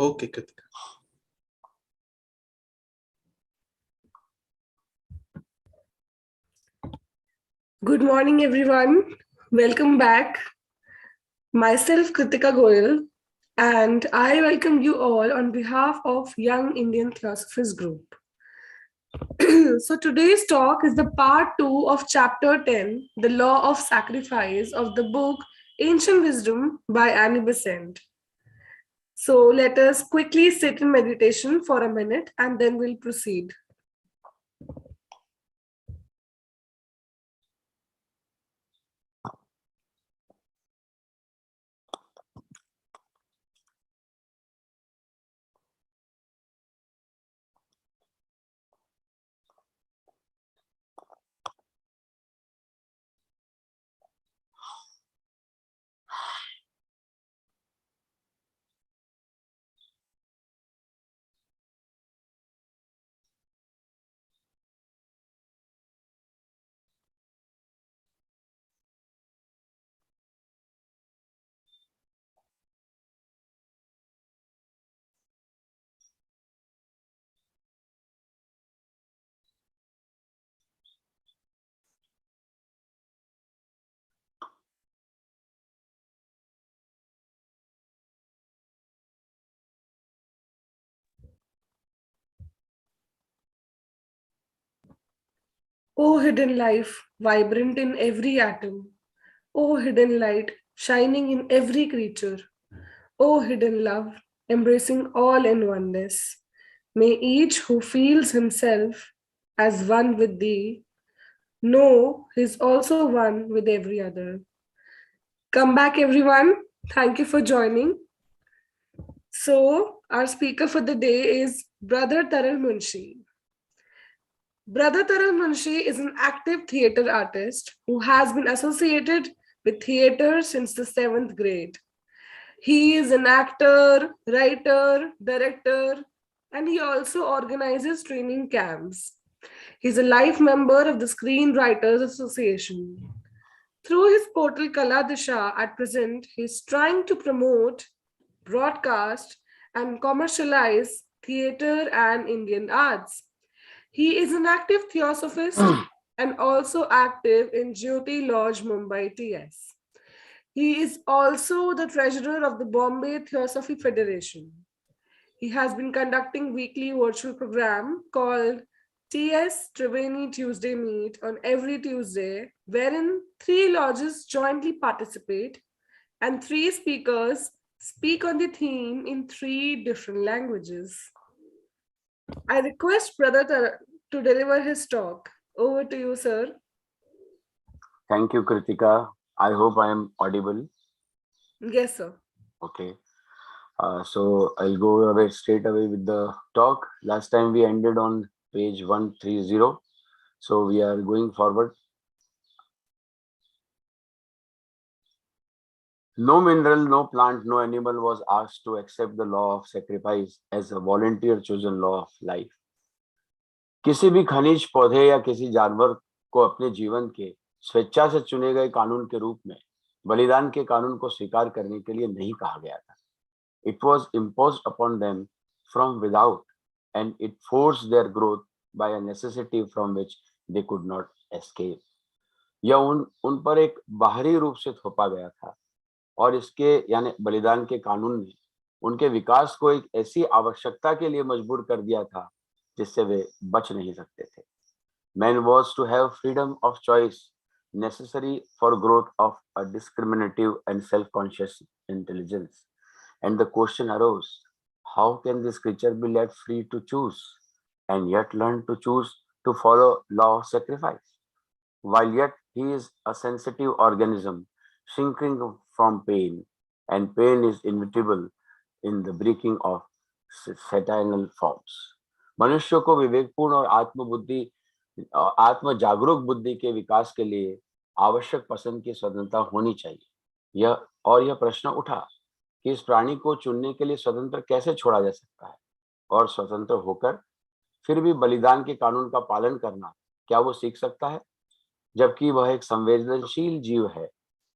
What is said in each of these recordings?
Okay, Kritika. Good morning, everyone. Welcome back. Myself, Kritika Goyal, and I welcome you all on behalf of Young Indian Theosophers Group. So, today's talk is the part 2 of chapter 10, The Law of Sacrifice of the book Ancient Wisdom by Annie Besant. So, let us quickly sit in meditation for a minute and then we'll proceed. O hidden life, vibrant in every atom. O hidden light, shining in every creature. O hidden love, embracing all in oneness. May each who feels himself as one with thee know he's also one with every other. Come back, everyone. Thank you for joining. So, our speaker for the day is Brother Taral Munshi. Brother Taral Munshi is an active theatre artist who has been associated with theatre since the 7th grade. He is an actor, writer, director, and he also organizes training camps. He's a life member of the Screenwriters Association. Through his portal Kala Disha, at present, he's trying to promote, broadcast, and commercialize theatre and Indian arts. He is an active theosophist and also active in Jyoti Lodge Mumbai TS. He is also the treasurer of the Bombay Theosophy Federation. He has been conducting weekly virtual program called TS Triveni Tuesday Meet on every Tuesday, wherein 3 lodges jointly participate and 3 speakers speak on the theme in 3 different languages. I request Brother to deliver his talk. Over to you, sir. Thank you, Kritika. I hope I am audible. Yes, sir. Okay. So I'll go away straight away with the talk. Last time we ended on page 130. So we are going forward. No mineral, no plant, no animal was asked to accept the law of sacrifice as a volunteer chosen law of life. किसी भी खनिज पौधे या किसी जानवर को अपने जीवन के स्वेच्छा से चुने गए कानून के रूप में बलिदान के कानून को स्वीकार करने के लिए नहीं कहा गया था. It was imposed upon them from without, and it forced their growth by a necessity from which they could not escape. यह उन पर एक बाहरी रूप से थोपा गया था और इसके यानी बलिदान के कानून ने उनके विकास को एक ऐसी आवश्यकता के लिए मजबूर कर दिया था जिससे वे बच नहीं सकते थे. Man was to have freedom of choice necessary for growth of a discriminative and self-conscious intelligence. And the question arose, how can this creature be let free to choose and yet learn to choose to follow law of sacrifice? While yet he is a sensitive organism shrinking from pain, and pain is inevitable in the breaking of saturnal forms. मनुष्य को विवेकपूर्ण और आत्म जागरूक बुद्धि के विकास के लिए आवश्यक पसंद की स्वतंत्रता होनी चाहिए. यह प्रश्न उठा कि इस प्राणी को चुनने के लिए स्वतंत्र कैसे छोड़ा जा सकता है और स्वतंत्र होकर फिर भी बलिदान के कानून का पालन करना क्या वो सीख सकता है, जबकि वह एक संवेदनशील जीव है,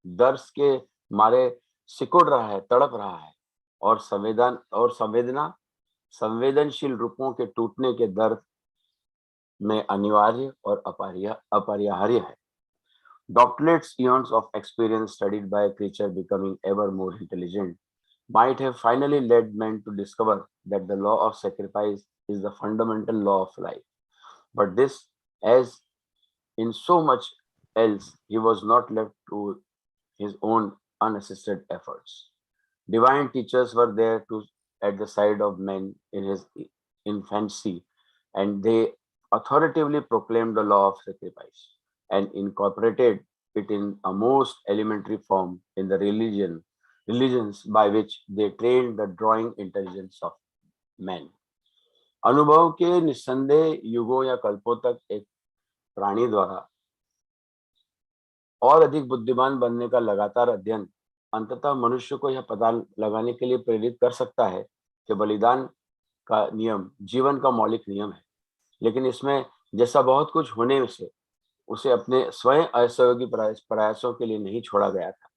दर्द के मारे सिकुड़ रहा है, तड़प रहा है. और संवेदनशील रूपों के टूटने के दर्द में अनिवार्य और अपरिहार्य है. Doctorate's eons of experience studied by a creature becoming ever more intelligent might have finally led men to discover that the law of sacrifice is the fundamental law of life. But this, as in so much else, he was not left to his own unassisted efforts. Divine teachers were there to at the side of men in his infancy, and they authoritatively proclaimed the law of sacrifice and incorporated it in a most elementary form in the religions by which they trained the drawing intelligence of men. अनुभव के निस्संदेह युगों या कल्पों तक एक प्राणी द्वारा और अधिक बुद्धिमान बनने का लगातार अध्ययन अंततः मनुष्य को यह पता लगाने के लिए प्रेरित कर सकता है कि बलिदान का नियम जीवन का मौलिक नियम है, लेकिन इसमें जैसा बहुत कुछ होने से उसे अपने स्वयं असहयोगी प्रयासों के लिए नहीं छोड़ा गया था.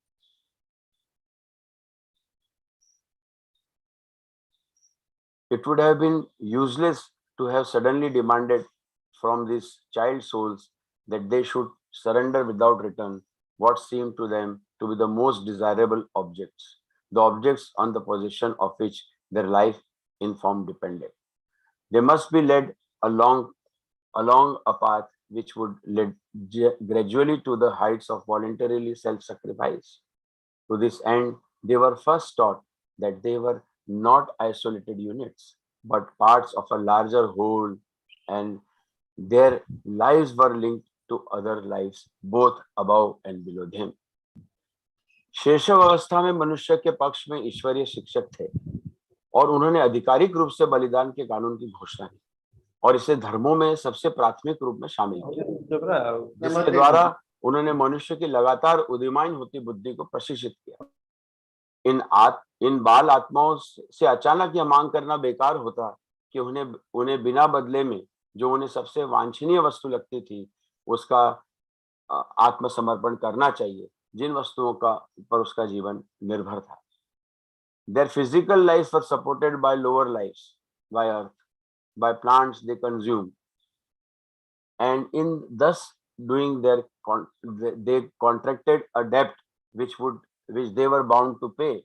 It would have been useless to have suddenly demanded from these child souls that they should surrender without return what seemed to them to be the most desirable objects, the objects on the possession of which their life in form depended. They must be led along a path which would lead gradually to the heights of voluntarily self-sacrifice. To this end, they were first taught that they were not isolated units, but parts of a larger whole, and their lives were linked to other lives, both above and below them. शैशव अवस्था में मनुष्य के पक्ष में ईश्वरीय शिक्षक थे और उन्होंने आधिकारिक रूप से बलिदान के कानून की घोषणा की और इसे धर्मों में सबसे प्राथमिक रूप में शामिल किया, जिसके द्वारा उन्होंने मनुष्य की लगातार उदीयमान होती बुद्धि को प्रशिक्षित किया. इन बाल आत्माओं से अचानक यह मांग करना बेकार होता कि उन्हें बिना बदले में जो उन्हें सबसे वांछनीय वस्तु लगती थी उसका आत्मसमर्पण करना चाहिए, जिन वस्तुओं का पर उसका जीवन निर्भर था. Their physical lives were supported by lower lives, by earth, by plants they consumed, and in thus doing they contracted a debt which they were bound to pay.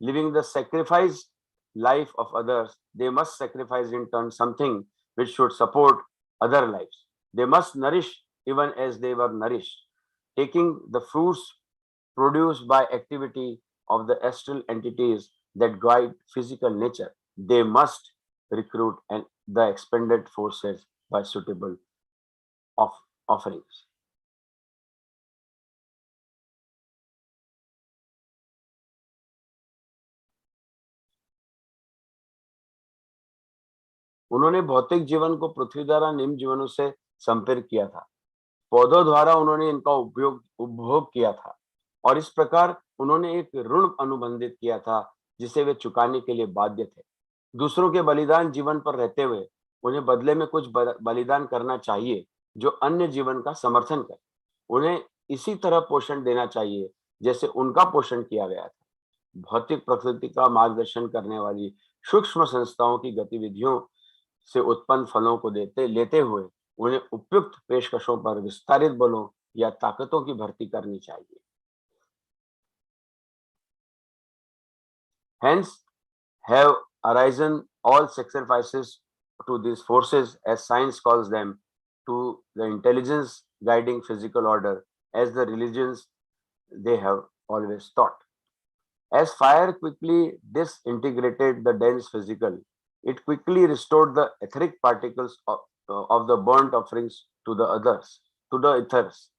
Living the sacrificed life of others, they must sacrifice in turn something which should support other lives. They must nourish even as they were nourished, taking the fruits produced by activity of the astral entities that guide physical nature. They must recruit the expended forces by suitable offerings. उन्होंने भौतिक जीवन को पृथ्वी द्वारा निम्न जीवनों से संपर्क किया था. पौधों द्वारा उन्होंने इनका उपभोग किया था और इस प्रकार उन्होंने एक ऋण अनुबंधित किया था जिसे वे चुकाने के लिए बाध्य थे. दूसरों के बलिदान जीवन पर रहते हुए उन्हें बदले में कुछ बलिदान करना चाहिए जो अन्य जीवन का समर्थन करे. उन्हें इसी तरह पोषण देना चाहिए जैसे उनका पोषण किया गया था. भौतिक प्रकृति का मार्गदर्शन करने वाली सूक्ष्म संस्थाओं की गतिविधियों से उत्पन्न फलों को लेते हुए उन्हें उपयुक्त पेशकशों पर विस्तारित बलों या ताकतों की भर्ती करनी चाहिए. Hence have arisen all sacrifices to these forces, as science calls them, to the intelligence guiding physical order, as the religions they have always taught. As fire quickly disintegrated the dense physical, it quickly restored the etheric particles of the burnt offerings to the ethers.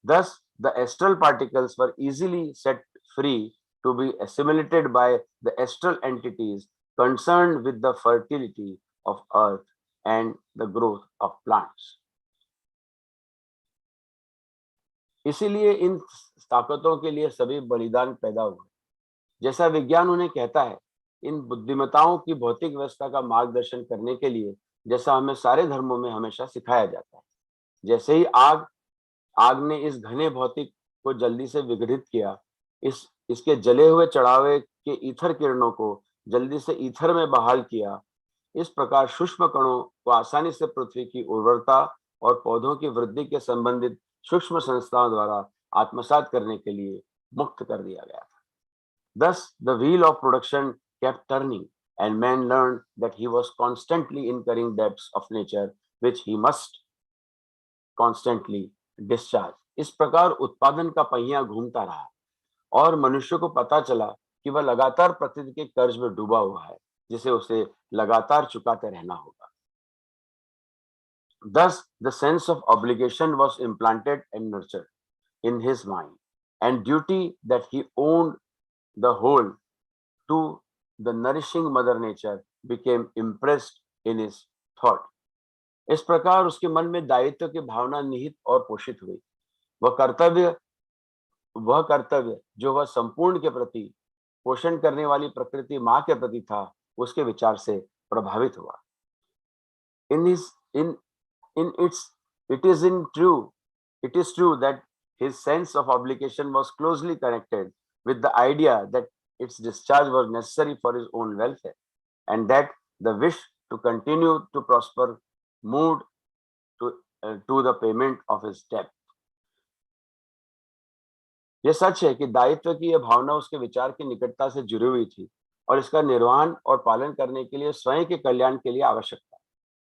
Thus, the astral particles were easily set free to be assimilated by the astral entities concerned with the fertility of earth and the growth of plants. इसीलिए इन ताकतों के लिए सभी बलिदान पैदा हुए. जैसा विज्ञान उन्हें कहता है, इन बुद्धिमताओं की भौतिक व्यवस्था का मार्गदर्शन करने के लिए, जैसा हमें सारे धर्मों में हमेशा सिखाया जाता है. जैसे ही आग ने इस घने भौतिक को जल्दी से विघटित किया, इसके जले हुए चढ़ावे के ईथर किरणों को जल्दी से ईथर में बहाल किया। इस प्रकार सूक्ष्म कणों को आसानी से पृथ्वी की उर्वरता और पौधों की वृद्धि के संबंधित सूक्ष्म संस्थाओं द्वारा आत्मसात करने के लिए मुक्त कर दिया गया था। Thus, the wheel of production kept turning, and man learned that he was constantly incurring debts of nature, which he must constantly discharge. इस प्रकार उत्पादन का पहिया घूमता रहा और मनुष्य को पता चला कि वह लगातार प्रकृति के कर्ज में डूबा हुआ है, जिसे उसे लगातार चुकाते रहना होगा। Thus, the sense of obligation was implanted and nurtured in his mind, and duty that he owned the whole to the nourishing mother nature became impressed in his thought. इस प्रकार उसके मन में दायित्व की भावना निहित और पोषित हुई। वह कर्तव्य जो वह संपूर्ण के प्रति पोषण करने वाली प्रकृति माँ के प्रति था, उसके विचार से प्रभावित हुआ। In his in its it is true that his sense of obligation was closely connected with the idea that its discharge was necessary for his own welfare, and that the wish to continue to prosper moved to the payment of his debt. यह सच है कि दायित्व की यह भावना उसके विचार की निकटता से जुड़ी हुई थी और इसका निर्वहन और पालन करने के लिए स्वयं के कल्याण के लिए आवश्यक था,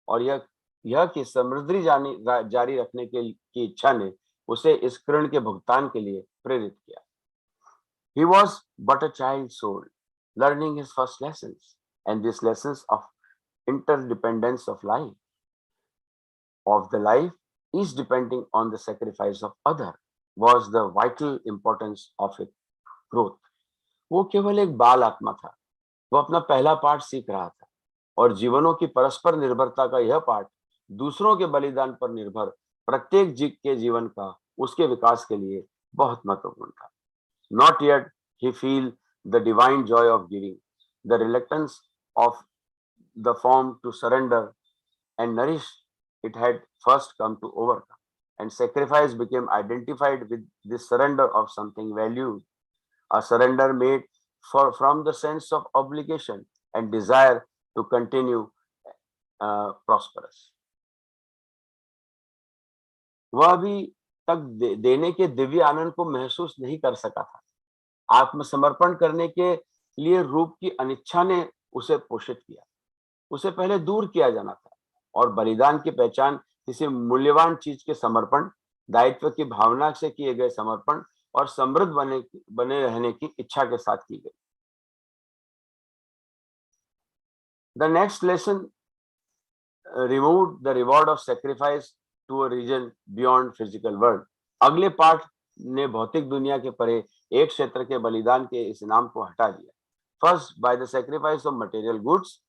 और यह कि समृद्धि जारी रखने की इच्छा ने उसे इस ऋण के भुगतान के लिए प्रेरित किया। He was but a child soul, learning his first lessons, and these lessons of interdependence of the life is depending on the sacrifice of other, was the vital importance of its growth. वो केवल एक बाल आत्मा था, वो अपना पहला पाठ सीख रहा था, और जीवनों की परस्पर निर्भरता का यह पाठ दूसरों के बलिदान पर निर्भर प्रत्येक जीव के जीवन का उसके विकास के लिए बहुत महत्वपूर्ण था। Not yet he feel the divine joy of giving, the reluctance of the form to surrender and nourish it had first come to overcome, and sacrifice became identified with this surrender of something valued, a surrender made from the sense of obligation and desire to continue prosperous. वह अभी तक देने के दिव्य आनंद को महसूस नहीं कर सका था। आत्मसमर्पण करने के लिए रूप की अनिच्छा ने उसे पोषित किया। उसे पहले दूर किया जाना था, और बलिदान की पहचान किसी मूल्यवान चीज के समर्पण, दायित्व की भावना से किए गए समर्पण और समृद्ध बने रहने की इच्छा के साथ की गई। The next lesson removed the reward of sacrifice to a region beyond physical world. अगले पाठ ने भौतिक दुनिया के परे एक क्षेत्र के बलिदान के इस इनाम को हटा दिया। First, by the sacrifice of material goods,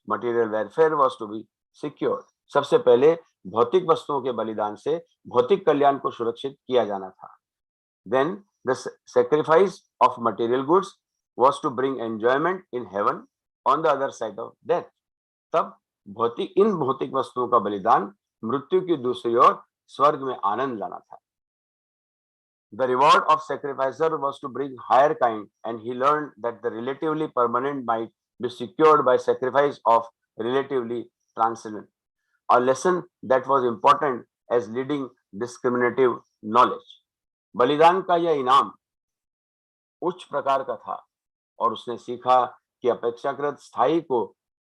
material welfare was to be secured. सबसे पहले भौतिक वस्तुओं के बलिदान से भौतिक कल्याण को सुरक्षित किया जाना था। Then the sacrifice of material goods was to bring enjoyment in heaven on the other side of death. तब इन भौतिक वस्तुओं का बलिदान मृत्यु की दूसरी ओर स्वर्ग में आनंद लाना था। The reward of sacrificer was to bring higher kind, and he learned that the relatively permanent might be secured by sacrifice of relatively transcendent, a lesson that was important as leading discriminative knowledge. बलिदान का यह इनाम उच्च प्रकार का था, और उसने सीखा कि अपेक्षाकृत स्थायी को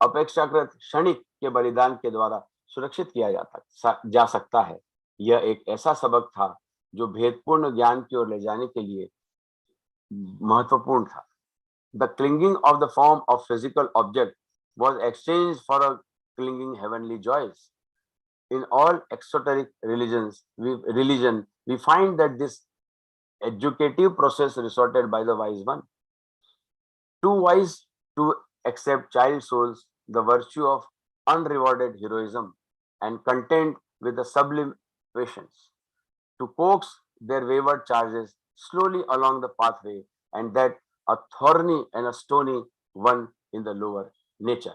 अपेक्षाकृत क्षणिक के बलिदान के द्वारा सुरक्षित किया जा सकता है। यह एक ऐसा सबक था जो भेदपूर्ण ज्ञान की ओर ले जाने के लिए महत्वपूर्ण था। The clinging of the form of physical object was exchanged for a clinging heavenly joys. In all exoteric religion, we find that this educative process resorted by the wise one. Too wise to accept child souls the virtue of unrewarded heroism and content with the sublime patience, to coax their wayward charges slowly along the pathway, and that a thorny and a stony one in the lower nature.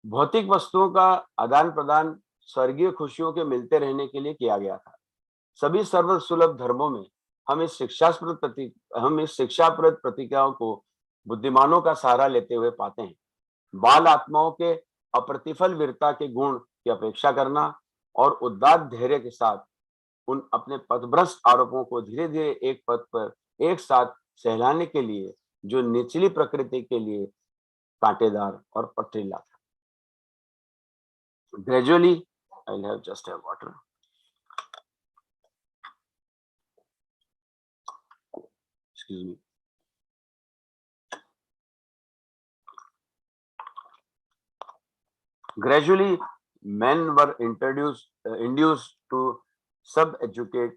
भौतिक वस्तुओं का आदान प्रदान स्वर्गीय खुशियों के मिलते रहने के लिए किया गया था। सभी सर्वसुलभ धर्मों में हम इस शिक्षाप्रद प्रतिज्ञाओं को बुद्धिमानों का सहारा लेते हुए पाते हैं। बाल आत्माओं के अप्रतिफल वीरता के गुण की अपेक्षा करना और उदात्त धैर्य के साथ उन अपने पथभ्रष्ट आरोपों को धीरे धीरे एक पद पर एक साथ सहलाने के लिए, जो निचली प्रकृति के लिए कांटेदार और पथरीला था। Gradually, I have just have water, excuse me. Gradually, men were induced to subjugate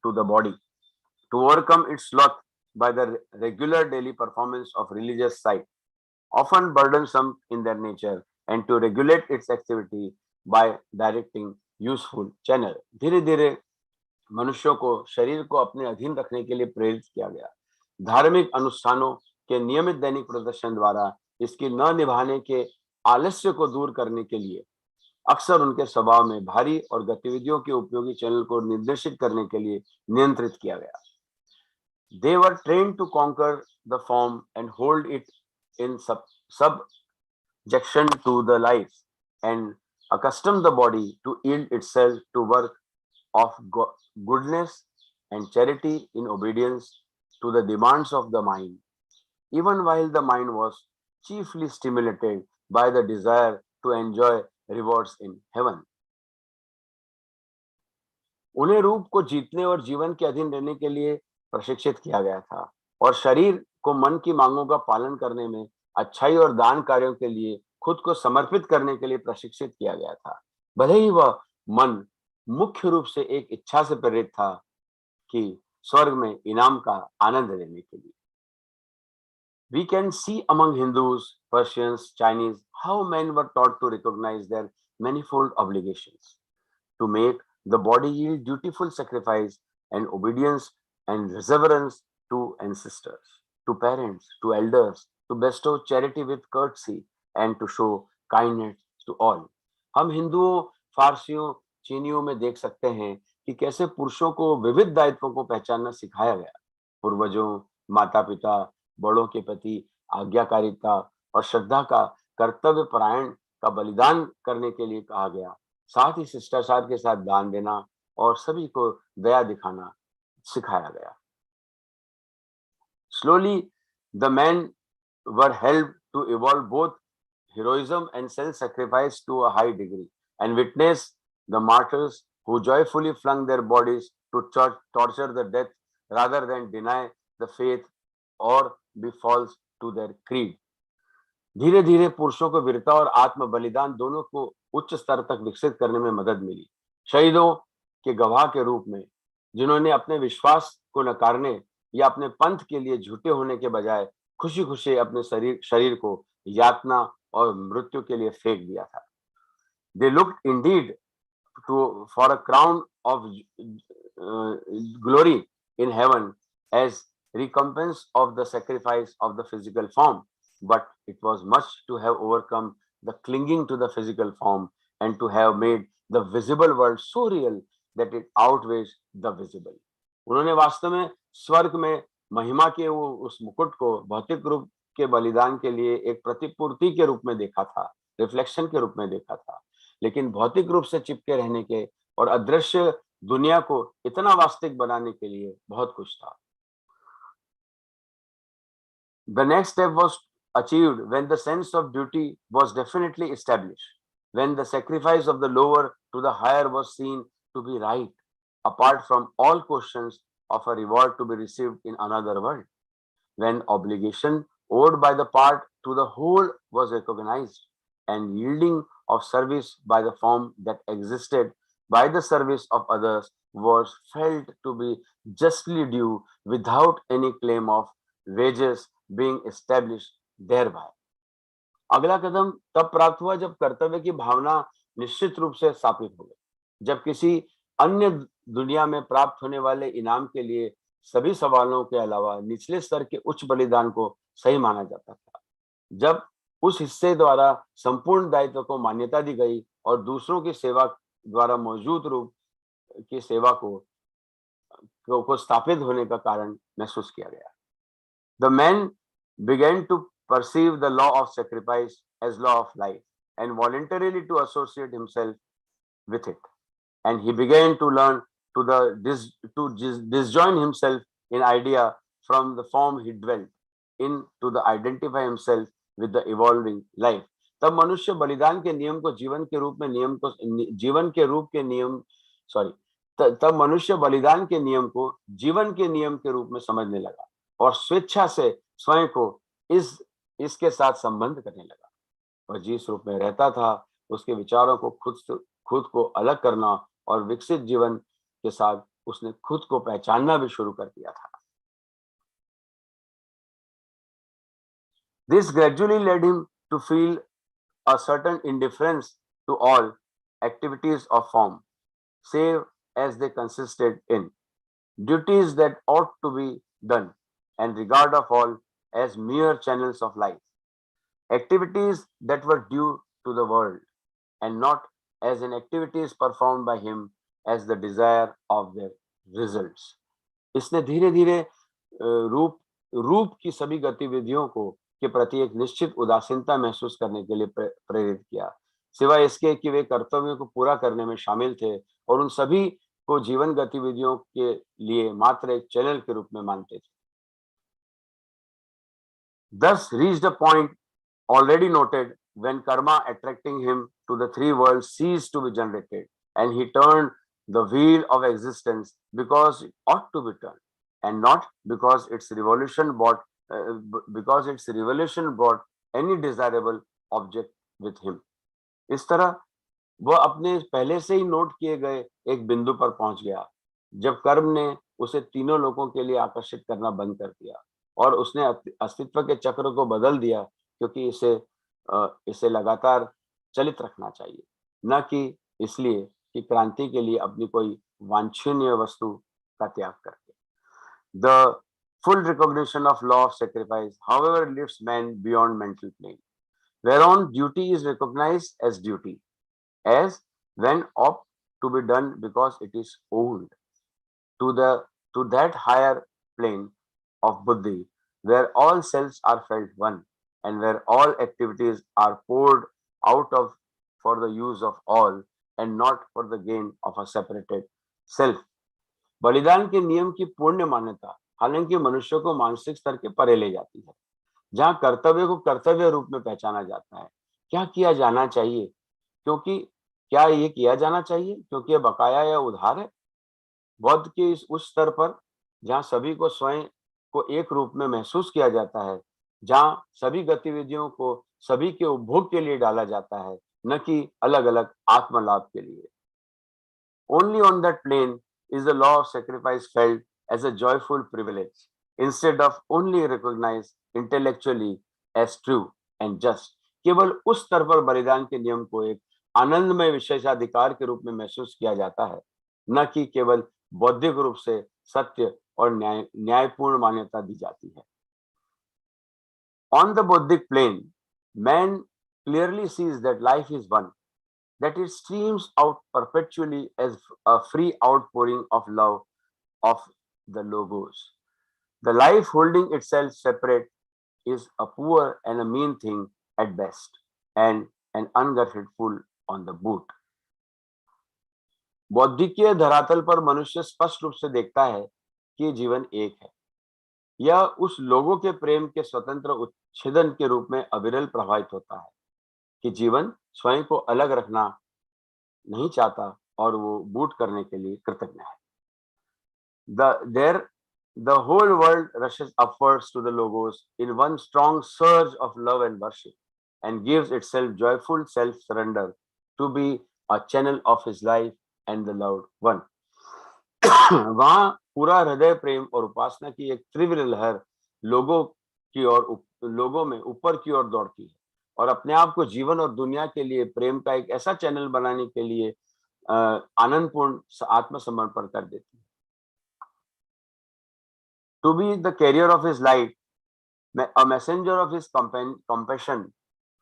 to the body, to overcome its sloth by the regular daily performance of religious sight, often burdensome in their nature, and to regulate its activity by directing useful channel. धीरे धीरे मनुष्यों को शरीर को अपने अधीन रखने के लिए प्रेरित किया गया। धार्मिक अनुष्ठानों के नियमित दैनिक प्रदर्शन द्वारा इसकी न निभाने के आलस्य को दूर करने के लिए अक्सर उनके स्वभाव में भारी और गतिविधियों के उपयोगी चैनल को निर्देशित करने के लिए नियंत्रित किया गया। They were trained to conquer the form and hold it in subjection to the life, and accustom the body to yield itself to work of goodness and charity in obedience to the demands of the mind, even while the mind was chiefly stimulated by the desire to enjoy rewards in heaven. उन्हें रूप को जीतने और जीवन के अधीन रहने के लिए प्रशिक्षित किया गया था और शरीर को मन की मांगों का पालन करने में, अच्छाई और दान कार्यों के लिए खुद को समर्पित करने के लिए प्रशिक्षित किया गया था। भले ही वह मन मुख्य रूप से एक इच्छा से प्रेरित था कि स्वर्ग में इनाम का आनंद लेने के लिए। We can see among Hindus, Persians, Chinese, how men were taught to recognize their manifold obligations, to make the body yield dutiful sacrifice and obedience and reverence to ancestors, to parents, to elders, to bestow charity with courtesy, and to show kindness to all. हम हिंदुओं, फारसियों, चीनियों में देख सकते हैं कि कैसे पुरुषों को विविध दायित्वों को पहचानना सिखाया गया। पूर्वजों, माता पिता, बड़ों के प्रति आज्ञाकारिता और श्रद्धा का कर्तव्य परायण का बलिदान करने के लिए कहा गया। साथ ही शिष्टाचार के साथ दान देना और सभी को दया दिखाना सिखाया गया। Slowly, the men were helped to evolve both heroism and self-sacrifice to a high degree, and witness the martyrs who joyfully flung their bodies to torture the death rather than deny the faith or be false to their creed. धीरे धीरे पुरुषों को वीरता और आत्म बलिदान दोनों को उच्च स्तर तक विकसित करने में मदद मिली। शहीदों के गवाह के रूप में, जिन्होंने अपने विश्वास को नकारने या अपने पंथ के लिए झूठे होने के बजाय खुशी खुशी अपने शरीर को यातना और मृत्यु के लिए फेंक दिया था। They looked indeed for a crown of glory in heaven as recompense of the sacrifice of the physical form, but it was much to have overcome the clinging to the physical form and to have made the visible world so real that it outweighs the visible. उन्होंने वास्तव में स्वर्ग में महिमा के उस मुकुट को भौतिक रूप के बलिदान के लिए एक प्रतिपूर्ति के रूप में देखा था, रिफ्लेक्शन के रूप में देखा था, लेकिन भौतिक रूप से चिपके रहने के और अदृश्य दुनिया को इतना वास्तविक बनाने के लिए बहुत कुछ था। The next step was achieved when the sense of duty was definitely established, when the sacrifice of the lower to the higher was seen to be right, apart from all questions of a reward to be received in another world, when obligation owed by the part to the whole was recognized, and yielding of service by the form that existed by the service of others was felt to be justly due without any claim of wages being established thereby. अगला कदम तब प्राप्त हुआ जब कर्तव्य की भावना निश्चित रूप से स्थापित हो गई, जब किसी अन्य दुनिया में प्राप्त होने वाले इनाम के लिए सभी सवालों के अलावा निचले स्तर के उच्च बलिदान को सही माना जाता था, जब उस हिस्से द्वारा संपूर्ण दायित्व को मान्यता दी गई और दूसरों की सेवा द्वारा मौजूद रूप की सेवा को स्थापित होने का कारण महसूस किया गया। The men began to perceive the law of sacrifice as law of life and voluntarily to associate himself with it. And he began to learn to disjoin himself in idea from the form he dwelt in to the identify himself with the evolving life. तब मनुष्य बलिदान के नियम को जीवन के रूप में नियम को जीवन के रूप के नियम सॉरी तब मनुष्य बलिदान के नियम को जीवन के नियम के रूप में समझने लगा और स्वेच्छा से स्वयं को इसके साथ संबंध करने लगा। वह जिस रूप में रहता था उसके विचारों को खुद को अलग करना और विकसित जीवन के साथ उसने खुद को पहचानना भी शुरू कर दिया था। This gradually led him to feel a certain indifference to all activities of form, save as they consisted in duties that ought to be done, and regard of all as mere channels of life, activities that were due to the world, and not as in activities performed by him as the desire of their results. इसने धीरे धीरे रूप रूप की सभी गतिविधियों को के प्रति एक निश्चित उदासीनता महसूस करने के लिए प्रेरित किया, सिवाय इसके कि वे कर्तव्यों को पूरा करने में शामिल थे और उन सभी को जीवन गतिविधियों के लिए मात्र एक चैनल के रूप में मानते थे। Thus reached a point already noted when karma attracting him to the three worlds ceased to be generated, and he turned the wheel of existence because it ought to be turned, and not because its revolution brought any desirable object with him. इस तरह वह अपने पहले से ही note किए गए एक बिंदु पर पहुंच गया जब कर्म ने उसे तीनों लोगों के लिए आकर्षित करना बंद कर दिया और उसने अस्तित्व के चक्र को बदल दिया, क्योंकि इसे लगातार चलित रखना चाहिए, न कि इसलिए कि क्रांति के लिए अपनी कोई वांछनीय वस्तु का त्याग करके। The full recognition of law of sacrifice, however, lifts man beyond mental plane, whereon duty is recognized as duty, as when ought to be done because it is owed to that higher plane of buddhi, where all selves are felt one, and where all activities are poured out of for the use of all and not for the gain of a separated self. बलिदान के नियम की पूर्ण मान्यता हालांकि मनुष्य को मानसिक स्तर के परे ले जाती है, जहां कर्तव्य को कर्तव्य रूप में पहचाना जाता है। क्या किया जाना चाहिए क्योंकि क्या ये किया जाना चाहिए क्योंकि ये बकाया या उधार है। बौद्ध के उस स्तर पर जहां सभी को स्वयं को एक रूप में महसूस किया जाता है, जहां सभी गतिविधियों को सभी के उपभोग के लिए डाला जाता है, न कि अलग अलग आत्मलाभ के लिए। Only on that plane is the law of sacrifice felt as a joyful privilege, instead of only recognized intellectually as true and just. केवल उस स्तर पर बलिदान के नियम को एक आनंदमय विशेषाधिकार के रूप में महसूस किया जाता है, न कि केवल बौद्धिक रूप से सत्य और न्यायपूर्ण मान्यता दी जाती है। On the Buddhic plane, man clearly sees that life is one, that it streams out perpetually as a free outpouring of love of the logos. The life holding itself separate is a poor and a mean thing at best, and an ungrateful on the boot. बौद्धिकीय धरातल पर मनुष्य स्पष्ट रूप से देखता है कि जीवन एक है। यह उस लोगों के प्रेम के स्वतंत्र उच्छेदन के रूप में अविरल प्रभावित होता है कि जीवन स्वयं को अलग रखना नहीं चाहता और वो बूट करने के लिए कृतज्ञ है। The whole world rushes upwards to the logos in one strong surge of love and worship, and gives itself joyful self-surrender to be a channel of his life and the loved one. वहां पूरा हृदय प्रेम और उपासना की एक तीव्र लहर लोगों में ऊपर की ओर दौड़ती है और अपने आप को जीवन और दुनिया के लिए प्रेम का एक ऐसा चैनल बनाने के लिए आनंदपूर्ण आत्मसमर्पण कर देती है। To be the carrier of his light, a messenger of his compassion,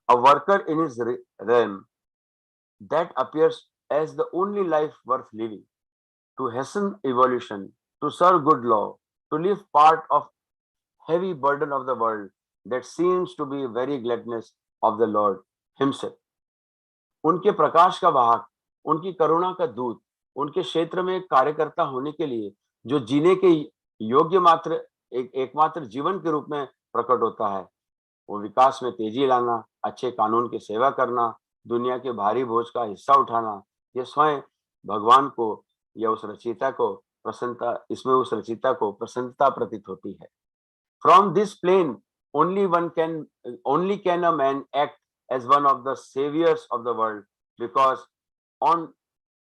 a worker in his realm, that appears as the only life worth living, to hasten evolution, to serve good law, to lift part of heavy burden of the world, that seems to be very gladness of the Lord himself. उनके प्रकाश का वाहक, उनकी करुणा का दूत, उनके क्षेत्र में एक कार्यकर्ता होने के लिए जो जीने के योग्य मात्र एकमात्र जीवन के रूप में प्रकट होता है, वो विकास में तेजी लाना, अच्छे कानून की सेवा करना, दुनिया के भारी बोझ का हिस्सा उठाना, ये स्वयं भगवान को या उस रचयिता को प्रसन्नता, इसमें उस रचयिता को प्रसन्नता प्रतीत होती है. From this plane, only can a man act as one of the saviors of the world, because on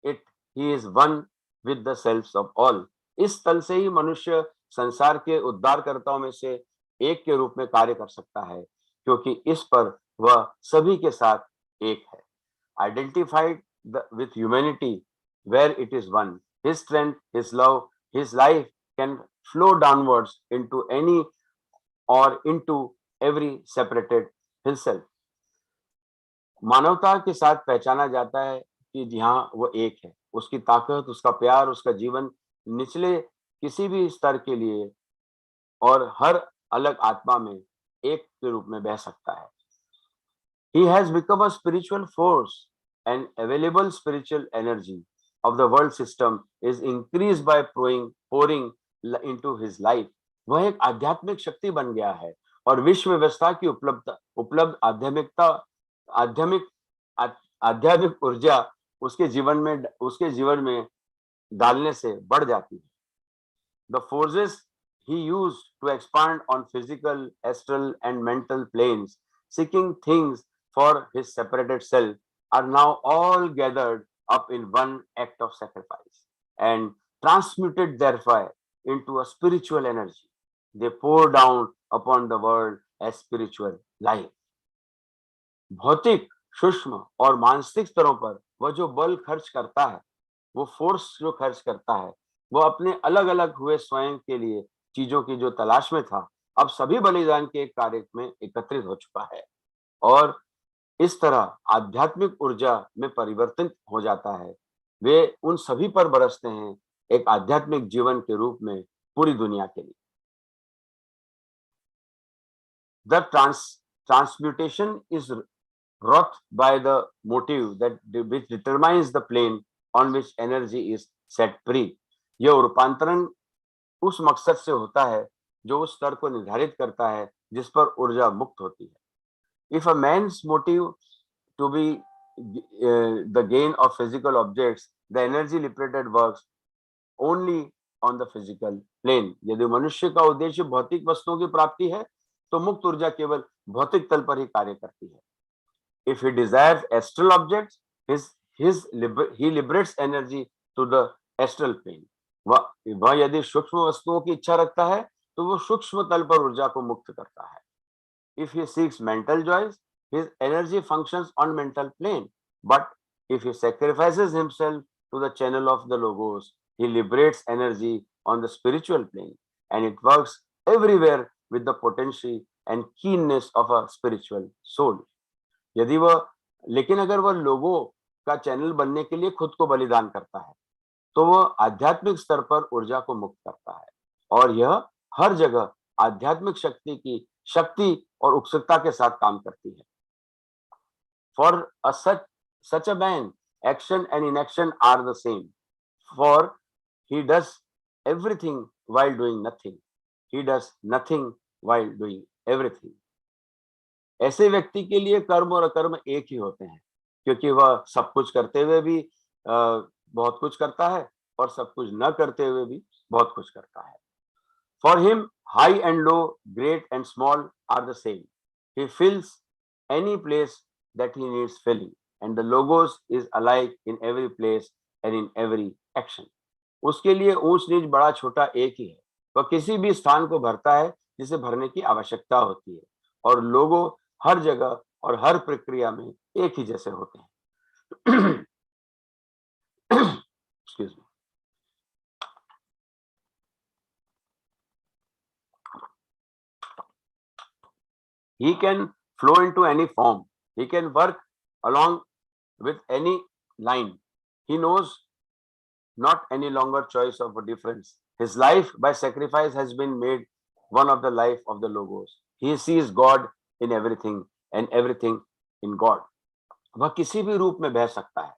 it he is one with the selves of all. इस तल से ही मनुष्य संसार के उद्धारकर्ताओं में से एक के रूप में कार्य कर सकता है, क्योंकि इस पर वह सभी के साथ एक है. Identified with humanity, where it is one, his strength, his love, his life can flow downwards into any or into every separated himself. मानवता के साथ पहचाना जाता है कि जहाँ वो एक है, उसकी ताकत, उसका प्यार, उसका जीवन निचले किसी भी स्तर के लिए और हर अलग आत्मा में एक के रूप में बह सकता है. He has become a spiritual force, and available spiritual energy of the world system is increased by pouring into his life. वह एक आध्यात्मिक शक्ति बन गया है और विश्व व्यवस्था की उपलब्ध आध्यात्मिक ऊर्जा उसके जीवन में डालने से बढ़ जाती है. The forces he used to expand on physical, astral, and mental planes, seeking things for his separated self, are now all gathered up in one act of sacrifice and transmuted thereby into a spiritual energy. They pour down upon the world as spiritual life. भौतिक, सूक्ष्म और मानसिक स्तरों पर वह जो बल खर्च करता है, वो फोर्स जो खर्च करता है, वो अपने अलग अलग हुए स्वयं के लिए चीजों की जो तलाश में था, अब सभी बलिदान के कार्य में एकत्रित हो चुका है और इस तरह आध्यात्मिक ऊर्जा में परिवर्तित हो जाता है. वे उन सभी पर बरसते हैं एक आध्यात्मिक जीवन के रूप में पूरी दुनिया के लिए. The transmutation is wrought by the motive which determines the plane on which energy is set free. यह रूपांतरण उस मकसद से होता है जो उस स्तर को निर्धारित करता है जिस पर ऊर्जा मुक्त होती है. If a man's motive to be the gain of physical objects, the energy liberated works only on the physical plane. यदि मनुष्य का उद्देश्य भौतिक वस्तुओं की प्राप्ति है, तो मुक्त ऊर्जा केवल भौतिक तल पर ही कार्य करती है. If he desires astral objects, he liberates energy to the astral plane. वह यदि सूक्ष्म वस्तुओं की इच्छा रखता है, तो वो सूक्ष्म तल पर ऊर्जा को मुक्त करता है. If he seeks mental joys, his energy functions on mental plane. But if he sacrifices himself to the channel of the logos, he liberates energy on the spiritual plane, and it works everywhere with the potency and keenness of a spiritual soul. लेकिन अगर वह लोगों का channel बनने के लिए खुद को बलिदान करता है, तो वह आध्यात्मिक स्तर पर ऊर्जा को मुक्त करता है और यह हर जगह आध्यात्मिक शक्ति और उत्सुकता के साथ काम करती है. For such a man, action and inaction are the same, for he does everything while doing nothing. He does nothing while doing everything. ऐसे व्यक्ति के लिए कर्म और अकर्म एक ही होते हैं, क्योंकि वह सब कुछ करते हुए भी बहुत कुछ करता है और सब कुछ न करते हुए भी बहुत कुछ करता है. For him, high and low, great and small are the same. He fills any place that he needs filling, and the logos is alike in every place and in every action. उसके लिए ऊंच नीच बड़ा छोटा एक ही है. वह किसी भी स्थान को भरता है जिसे भरने की आवश्यकता होती है और लोगो हर जगह और हर प्रक्रिया में एक ही जैसे होते हैं. Excuse me. He can flow into any form. He can work along with any line. He knows not any longer choice of a difference. His life by sacrifice has been made one of the life of the logos. He sees God in everything and everything in God. वह किसी भी रूप में बह सकता है,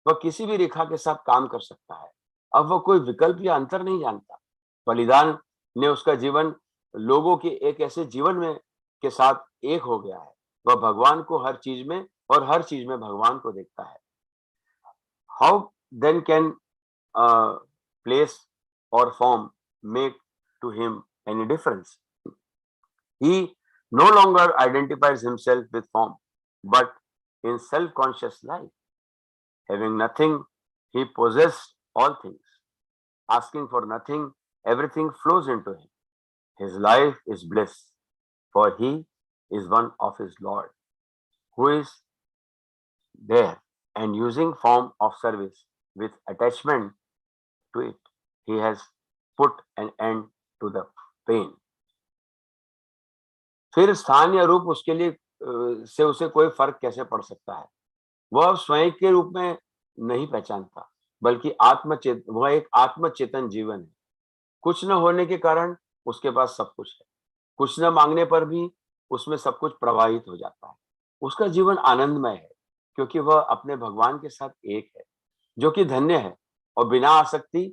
वह किसी भी रेखा के साथ काम कर सकता है। अब वह कोई विकल्प या अंतर नहीं जानता। बलिदान ने उसका जीवन लोगों के एक ऐसे जीवन में के साथ एक हो गया है। वह भगवान को हर चीज में और हर चीज में भगवान को देखता है। How then can place or form make to him any difference? He no longer identifies himself with form, but in self-conscious life. Having nothing, he possessed all things. Asking for nothing, everything flows into him. His life is bliss, for he is one of his Lord, who is there and using form of service with attachment to it. He has put an end to the pain. फिर स्थान या रूप उसके लिए से उसे कोई फर्क कैसे पड़ सकता है? वह स्वयं के रूप में नहीं पहचानता, बल्कि वह एक आत्मचेतन जीवन है। कुछ न होने के कारण उसके पास सब कुछ है। कुछ न मांगने पर भी उसमें सब कुछ प्रवाहित हो जाता है। उसका जीवन आनंदमय है, क्योंकि वह अपने भगवान के साथ एक है, जो कि धन्य है और बिना आसक्ति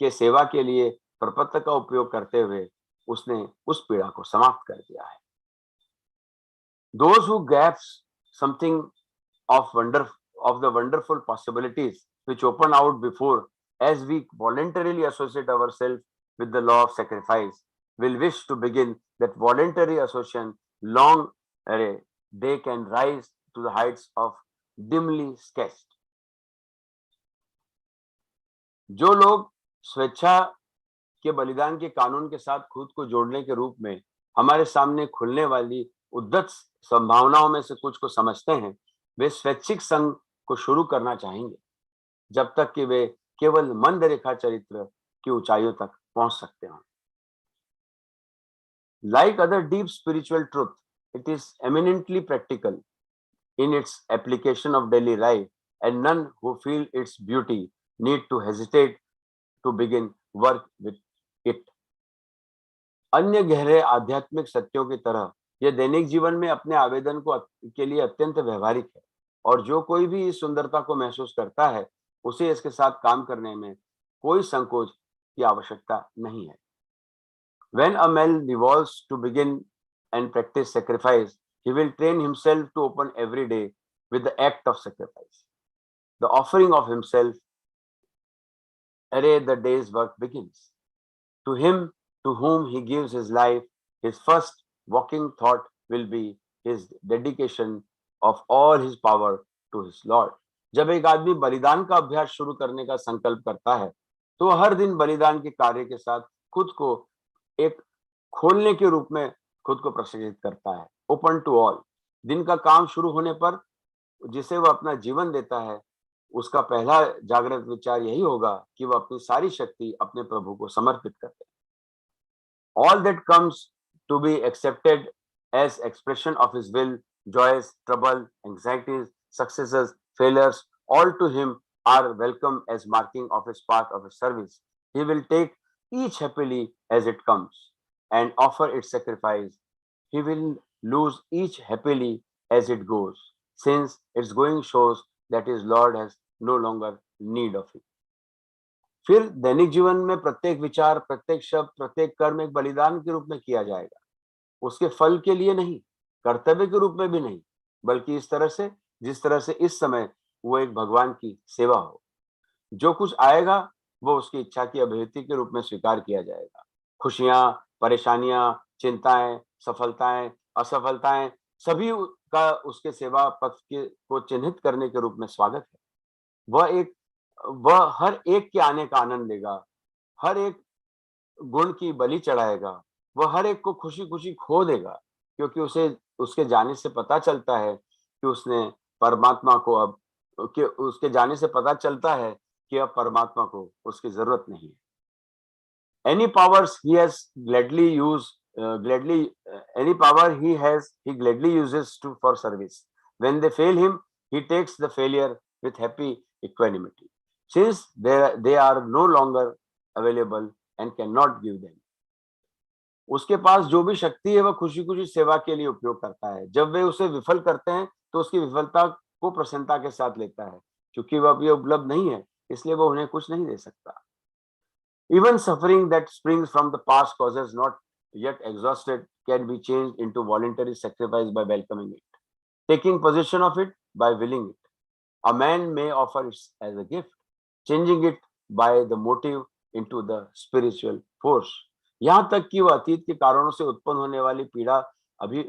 के सेवा के लिए प्रपत्र का उपयोग करते हुए उसने उस पीड़ा को समाप्त कर दिया है। Those who grasp something of the wonderful possibilities which open out before as we voluntarily associate ourselves with the law of sacrifice will wish to begin that voluntary association long ere they can rise to the heights of dimly sketched. जो लोग स्वेच्छा के बलिदान के कानून के साथ खुद को जोड़ने के रूप में हमारे सामने खुलने वाली उद्दत संभावनाओं में से कुछ को समझते हैं, वे स्वैच्छिक संघ को शुरू करना चाहेंगे, जब तक कि वे केवल मंद रेखा चरित्र की ऊंचाइयों तक पहुंच सकते हों। Like other deep spiritual truth, it is eminently practical in its application of daily life, and none who feel its beauty need to hesitate to begin work with it. अन्य गहरे आध्यात्मिक सत्यों की तरह यह दैनिक जीवन में अपने आवेदन के लिए अत्यंत व्यवहारिक है, और जो कोई भी इस सुंदरता को महसूस करता है उसे इसके साथ काम करने में कोई संकोच की आवश्यकता नहीं है। When a man resolves to begin and practice sacrifice, he will train himself to open every day with the act of sacrifice. The offering of himself ere the day's work begins. To him to whom he gives his life, his first walking thought will be his dedication of all his power to his Lord. जब एक आदमी बलिदान का अभ्यास शुरू करने का संकल्प करता है, तो हर दिन बलिदान के कार्य के साथ खुद को एक खोलने के रूप में खुद को प्रशिक्षित करता है। Open to all. दिन का काम शुरू होने पर जिसे वह अपना जीवन देता है, उसका पहला जागृत विचार यही होगा कि वह अपनी सारी शक्ति अपने प्रभु को समर्पित कर दे। All that comes to be accepted as expression of his will, joys, trouble, anxieties, successes, failures, all to him are welcome as marking of his path of his service. He will take each happily as it comes and offer its sacrifice. He will lose each happily as it goes, since its going shows that his Lord has no longer need of it. फिर दैनिक जीवन में प्रत्येक विचार, प्रत्येक शब्द, प्रत्येक कर्म एक बलिदान के रूप में किया जाएगा। उसके फल के लिए नहीं, कर्तव्य के रूप में भी नहीं, बल्कि इस तरह से जिस तरह से इस समय वो एक भगवान की सेवा हो। जो कुछ आएगा वो उसकी इच्छा की अभिव्यक्ति के रूप में स्वीकार किया जाएगा। खुशियां, परेशानियां, चिंताएं, सफलताएं, असफलताएं, सभी का उसके सेवा पथ को चिन्हित करने के रूप में स्वागत है। वह हर एक के आने का आनंद लेगा, हर एक गुण की बलि चढ़ाएगा, वह हर एक को खुशी खुशी खो देगा, क्योंकि उसे उसके जाने से पता चलता है कि उसने परमात्मा को अब कि उसके जाने से पता चलता है कि अब परमात्मा को उसकी जरूरत नहीं है। Any powers he has gladly used, any power he gladly uses for service. When they fail him, he takes the failure with happy equanimity, since they are no longer available and cannot give them. उसके पास जो भी शक्ति है वह खुशी खुशी सेवा के लिए उपयोग करता है। जब वे उसे विफल करते हैं तो उसकी विफलता को प्रसन्नता के साथ लेता है, क्योंकि वह अभी उपलब्ध नहीं है, इसलिए वह उन्हें कुछ नहीं दे सकता। Even suffering that springs from the past causes not yet exhausted can be changed into voluntary sacrifice by welcoming it, taking possession of it by willing it. A man may offer it as a gift, changing it by the motive into the spiritual force. यहाँ तक कि वह अतीत के कारणों से उत्पन्न होने वाली पीड़ा अभी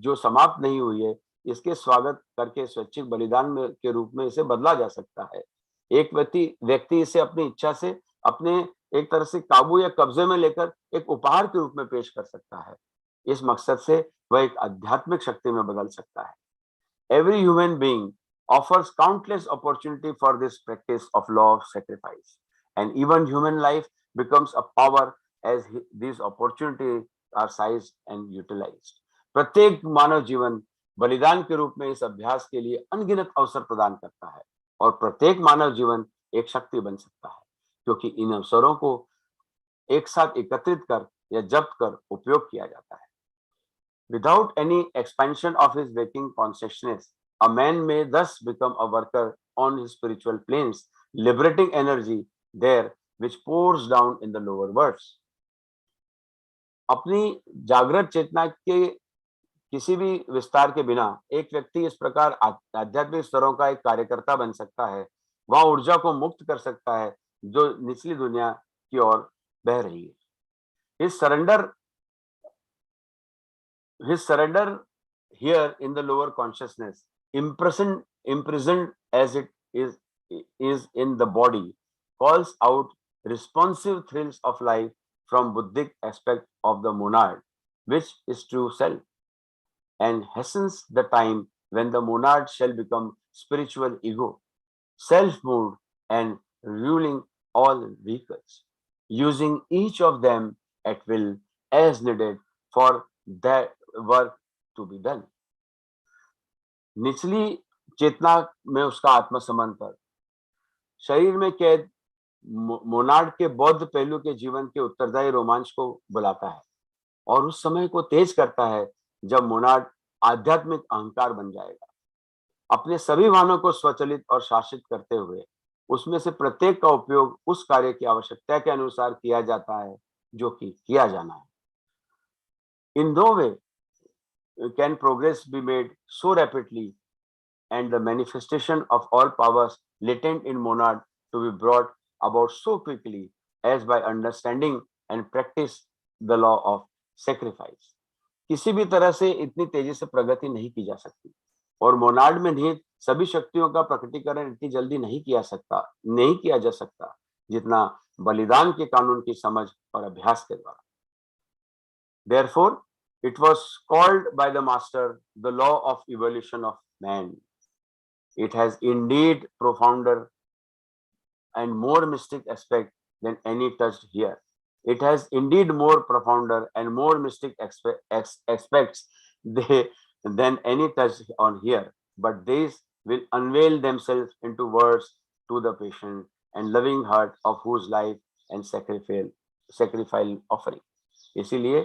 जो समाप्त नहीं हुई है, इसके स्वागत करके स्वैच्छिक बलिदान में के रूप में इसे बदला जा सकता है। एक व्यक्ति इसे अपनी इच्छा से, अपने एक तरह से काबू या कब्जे में लेकर एक उपहार के रूप में पेश कर सकता है। इस मकसद से वह एक आध्यात्मिक शक्ति में बदल सकता है। Every human being offers countless opportunity for this practice of law of sacrifice, and even human life becomes a power as these opportunities are seized and utilized. प्रत्येक मानव जीवन बलिदान के रूप में इस अभ्यास के लिए अनगिनत अवसर प्रदान करता है, और प्रत्येक मानव जीवन एक शक्ति बन सकता है, क्योंकि इन अवसरों को एक साथ एकत्रित कर या जब्त कर उपयोग किया जाता है। Without any expansion of his waking consciousness, a man may thus become a worker on his spiritual planes, liberating energy there which pours down in the lower worlds. अपनी जागृत चेतना के किसी भी विस्तार के बिना एक व्यक्ति इस प्रकार आध्यात्मिक स्तरों का एक कार्यकर्ता बन सकता है। वह ऊर्जा को मुक्त कर सकता है जो निचली दुनिया की ओर बह रही है। His surrender here in the lower consciousness, imprisoned as it is in the body, calls out responsive thrills of life from Buddhic aspect of the monad, which is true self, and hastens the time when the monad shall become spiritual ego, self-moved and ruling all vehicles, using each of them at will as needed for that work to be done. निचली चेतना में उसका आत्मसमर्पण शरीर में कैद Monod के बौद्ध पहलू के जीवन के उत्तरदायी रोमांच को बुलाता है, और उस समय को तेज करता है जब मोनाड आध्यात्मिक अहंकार बन जाएगा। अपने सभी वाहनों को स्वचालित और शासित करते हुए उसमें से प्रत्येक का उपयोग उस कार्य की आवश्यकता के अनुसार किया जाता है जो कि किया जाना है। In no way can progress be made so rapidly and the manifestation of all powers latent in monad to be brought about so quickly as by understanding and practice the law of sacrifice. किसी भी तरह से इतनी तेजी से प्रगति नहीं की जा सकती, और मोनाड में निहित सभी शक्तियों का प्रकटीकरण इतनी जल्दी नहीं किया जा सकता जितना बलिदान के कानून की समझ और अभ्यास के द्वारा। Therefore, it was called by the master the law of evolution of man. It has indeed profounder and more mystic aspect than any touched here. It has indeed more profounder and more mystic aspects than any touched on here. But these will unveil themselves into words to the patient and loving heart of whose life and sacrificial offering. इसीलिए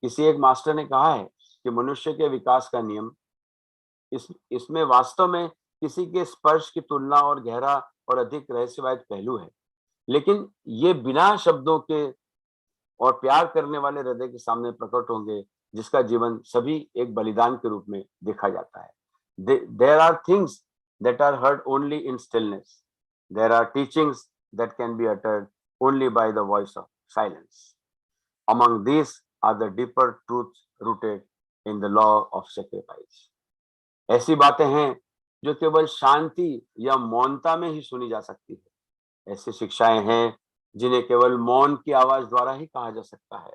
किसी एक master ने कहा है कि मनुष्य के विकास का नियम इसमें वास्तव में किसी के स्पर्श की तुलना और गहरा और अधिक रहस्यवाद पहलू है, लेकिन ये बिना शब्दों के और प्यार करने वाले हृदय के सामने प्रकट होंगे, जिसका जीवन सभी एक बलिदान के रूप में देखा जाता है। There are things that are heard only in stillness. There are teachings that can be uttered only by the voice of silence. Among these are the deeper truths rooted in the law of sacrifice. ऐसी बातें हैं जो केवल शांति या मौनता में ही सुनी जा सकती है। ऐसी शिक्षाएं हैं जिन्हें केवल मौन की आवाज द्वारा ही कहा जा सकता है।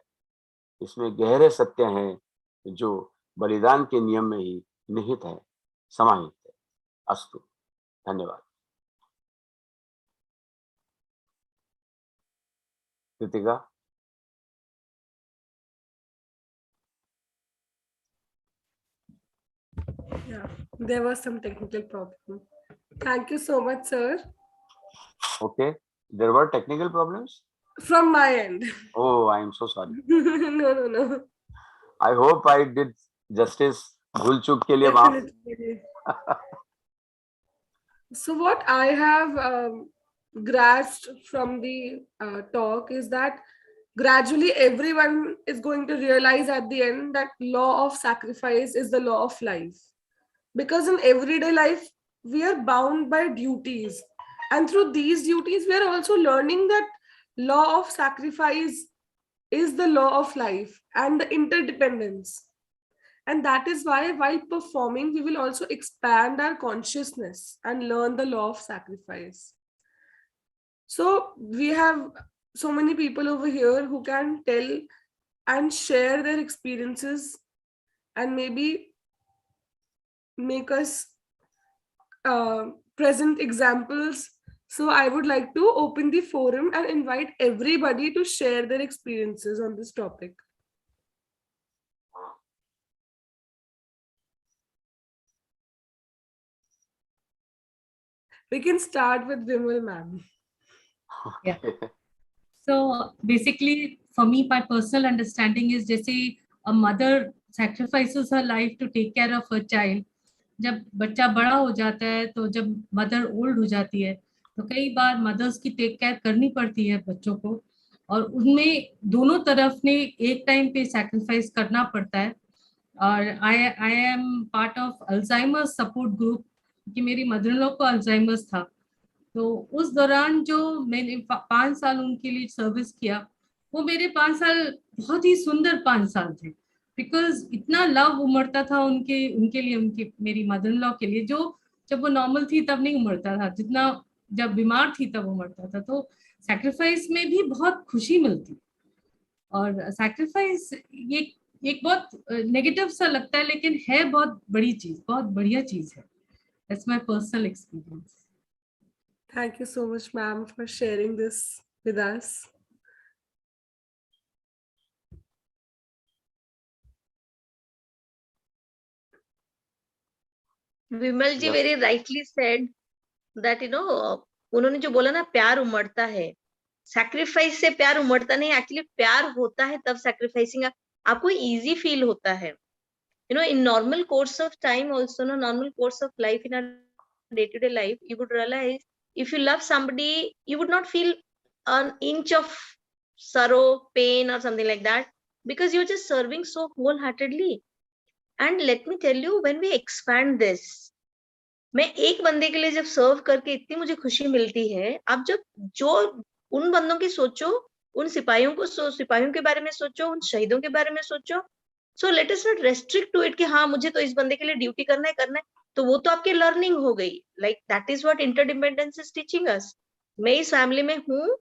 इसमें गहरे सत्य हैं जो बलिदान के नियम में ही निहित है, समाहित है। अस्तु, धन्यवाद। Kritika. Yeah, there was some technical problem. Thank you so much, sir. Okay, there were technical problems. from my end. Oh, I am so sorry. No. I hope I did justice. भूल चूक के लिए माफ. Definitely. So what I have grasped from the talk is that gradually everyone is going to realize at the end that law of sacrifice is the law of life. Because in everyday life, we are bound by duties. And through these duties, we are also learning that law of sacrifice is the law of life and the interdependence. And that is why, while performing, we will also expand our consciousness and learn the law of sacrifice. So, we have so many people over here who can tell and share their experiences and maybe make us present examples. So, I would like to open the forum and invite everybody to share their experiences on this topic. We can start with Vimal ma'am. Yeah. So basically, for me, my personal understanding is जैसे a mother sacrifices her life to take care of her child. जब बच्चा बड़ा हो जाता है, तो जब mother old हो जाती है, तो कई बार मदर्स की टेक केयर करनी पड़ती है बच्चों को, और उनमें दोनों तरफ ने एक टाइम पे सैक्रिफाइस करना पड़ता है. और I am part of Alzheimer's support group, कि मेरी मदर इन लॉ को अल्जाइमर्स था. तो उस दौरान जो मैंने 5 साल उनके लिए सर्विस किया, वो मेरे 5 साल बहुत ही सुंदर 5 साल थे. बिकॉज इतना लव उमड़ता था उनके लिए, उनके मेरी मदर इन लॉ के लिए, जो जब वो नॉर्मल थी तब नहीं उमड़ता था, जितना जब बीमार थी तब उमड़ता था. तो सैक्रिफाइस में भी बहुत खुशी मिलती. और सैक्रिफाइस ये एक बहुत नेगेटिव सा लगता है, लेकिन है बहुत बड़ी चीज, बहुत बढ़िया चीज है. That's my personal experience. Thank you so much, ma'am, for sharing this with us. Vimal ji very rightly said that उन्होंने जो बोला ना, प्यार उमड़ता है. सैक्रिफाइस से प्यार उमड़ता नहीं, एक्चुअली प्यार होता है तब सैक्रिफाइसिंग आपको इजी फील होता है. in normal course of time also, normal course of life, in a day-to-day life, you would realize if you love somebody, you would not feel an inch of sorrow, pain or something like that, because you're just serving so wholeheartedly. And let me tell you, when we expand this, मैं एक बंदे के लिए जब सर्व करके इतनी मुझे खुशी मिलती है, आप जब जो उन बंदों की सोचो, उन सिपाहियों के बारे में सोचो, उन शहीदों के बारे में सोचो. So let us not restrict to it कि हाँ मुझे तो इस बंदे के लिए ड्यूटी करना है, तो वो तो आपकी लर्निंग हो गई. Like that is what interdependence is teaching us. मैं इस फैमिली में हूँ,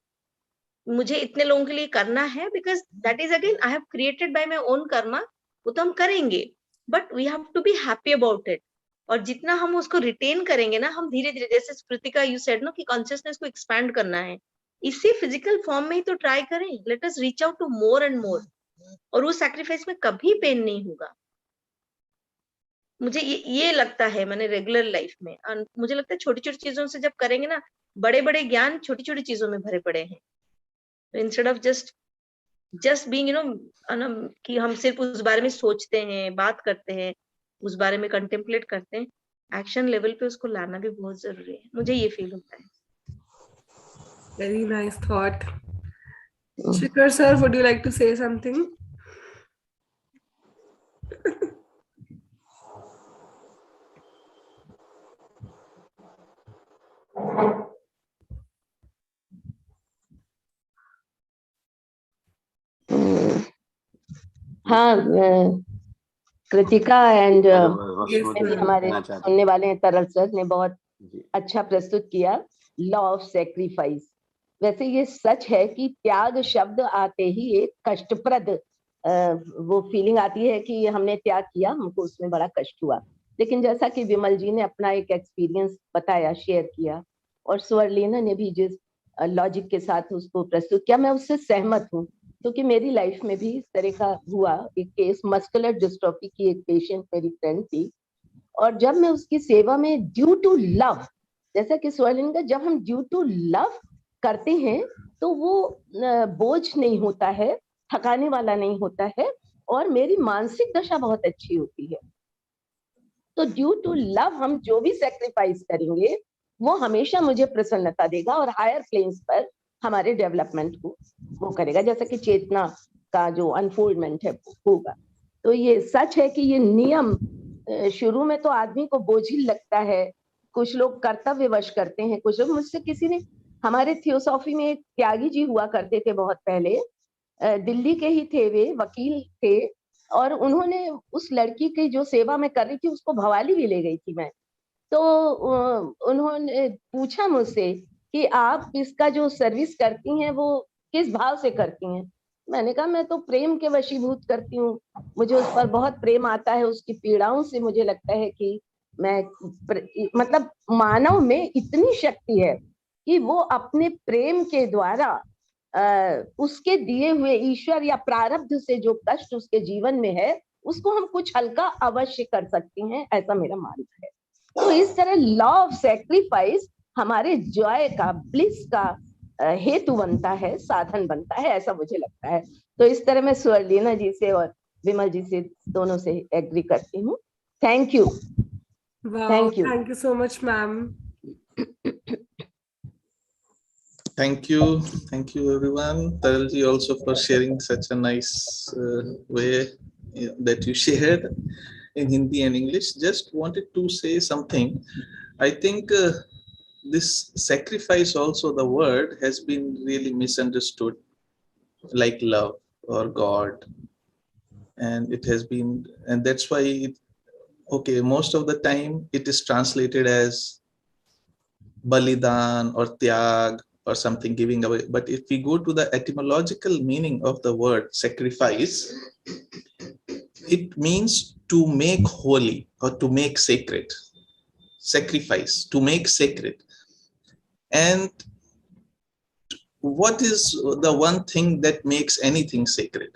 मुझे इतने लोगों के लिए करना है, because that is again I have created by my own karma. वो तो हम करेंगे, but we have to be happy about it. और जितना हम उसको रिटेन करेंगे ना, हम धीरे धीरे, जैसे स्मृतिका यू सेड कि कॉन्शियसनेस को एक्सपैंड करना है, इसी फिजिकल फॉर्म में ही तो ट्राई करें. Let us reach out to more and more. और वो सैक्रिफाइस में कभी पेन नहीं होगा. मुझे ये लगता है, मैंने रेगुलर लाइफ में, मुझे लगता है छोटी छोटी चीजों से जब करेंगे ना, बड़े बड़े ज्ञान छोटी छोटी चीजों में भरे पड़े हैं. इंस्टेड ऑफ जस्ट बीइंग कि हम सिर्फ उस बारे में सोचते हैं, बात करते हैं, उस बारे में कंटेम्पलेट करते हैं, एक्शन लेवल पे उसको लाना भी बहुत जरूरी है. मुझे ये फील होता है. Very nice thought. Shikhar sir, would you like to say something? हाँ, कृतिका एंड हमारे सुनने वाले हैं तरल सर ने बहुत अच्छा प्रस्तुत किया लॉ ऑफ सेक्रीफाइस. वैसे ये सच है कि त्याग शब्द आते ही एक कष्टप्रद वो फीलिंग आती है कि हमने त्याग किया, हमको उसमें बड़ा कष्ट हुआ. लेकिन जैसा कि विमल जी ने अपना एक एक्सपीरियंस बताया, शेयर किया, और स्वर्लीना ने भी जिस लॉजिक के साथ उसको प्रस्तुत किया, मैं उससे सहमत हूँ. क्योंकि मेरी लाइफ में भी इस तरह का हुआ एक केस. मस्कुलर डिस्ट्रोफी की एक पेशेंट मेरी फ्रेंड थी, और जब मैं उसकी सेवा में ड्यू टू लव, जैसा कि स्वर्लिन का, जब हम ड्यू टू लव करते हैं तो वो बोझ नहीं होता है, थकाने वाला नहीं होता है, और मेरी मानसिक दशा बहुत अच्छी होती है। तो ड्यू टू लव हम जो भी सेक्रीफाइस करेंगे वो हमेशा मुझे प्रसन्नता देगा और हायर प्लेन्स पर हमारे डेवलपमेंट को वो करेगा, जैसा कि चेतना का जो अनफोल्डमेंट है वो होगा। तो ये सच है कि ये नियम शुरू में तो आदमी को बोझिल लगता है, कुछ लोग कर्तव्यवश करते हैं, कुछ लोग, मुझसे किसी ने, हमारे थियोसॉफी में एक त्यागी जी हुआ करते थे बहुत पहले, दिल्ली के ही थे, वे वकील थे, और उन्होंने उस लड़की की जो सेवा में कर रही थी उसको भवाली भी ले गई थी मैं। तो उन्होंने पूछा मुझसे कि आप इसका जो सर्विस करती हैं वो किस भाव से करती हैं। मैंने कहा मैं तो प्रेम के वशीभूत करती हूँ, मुझे उस पर बहुत प्रेम आता है, उसकी पीड़ाओं से मुझे लगता है कि मैं मतलब मानव में इतनी शक्ति है कि वो अपने प्रेम के द्वारा उसके दिए हुए ईश्वर या प्रारब्ध से जो कष्ट उसके जीवन में है उसको हम कुछ हल्का अवश्य कर सकते हैं, ऐसा मेरा मानना है। तो इस तरह लॉ ऑफ सैक्रिफाइस हमारे जॉय का, ब्लिस का हेतु बनता है, साधन बनता है, ऐसा मुझे लगता है। तो इस तरह मैं स्वर्लीना जी से और विमल जी से दोनों से एग्री करती हूँ। Thank you. Wow, thank you so much, ma'am. Thank you everyone. Taral ji also for sharing such a nice way that you shared in Hindi and English. Just wanted to say something. I think this sacrifice also, the word has been really misunderstood, like love or God, and it has been, and that's why okay, most of the time it is translated as balidan or tyag or something, giving away. But if we go to the etymological meaning of the word sacrifice, it means to make holy or to make sacred. Sacrifice, to make sacred. And what is the one thing that makes anything sacred?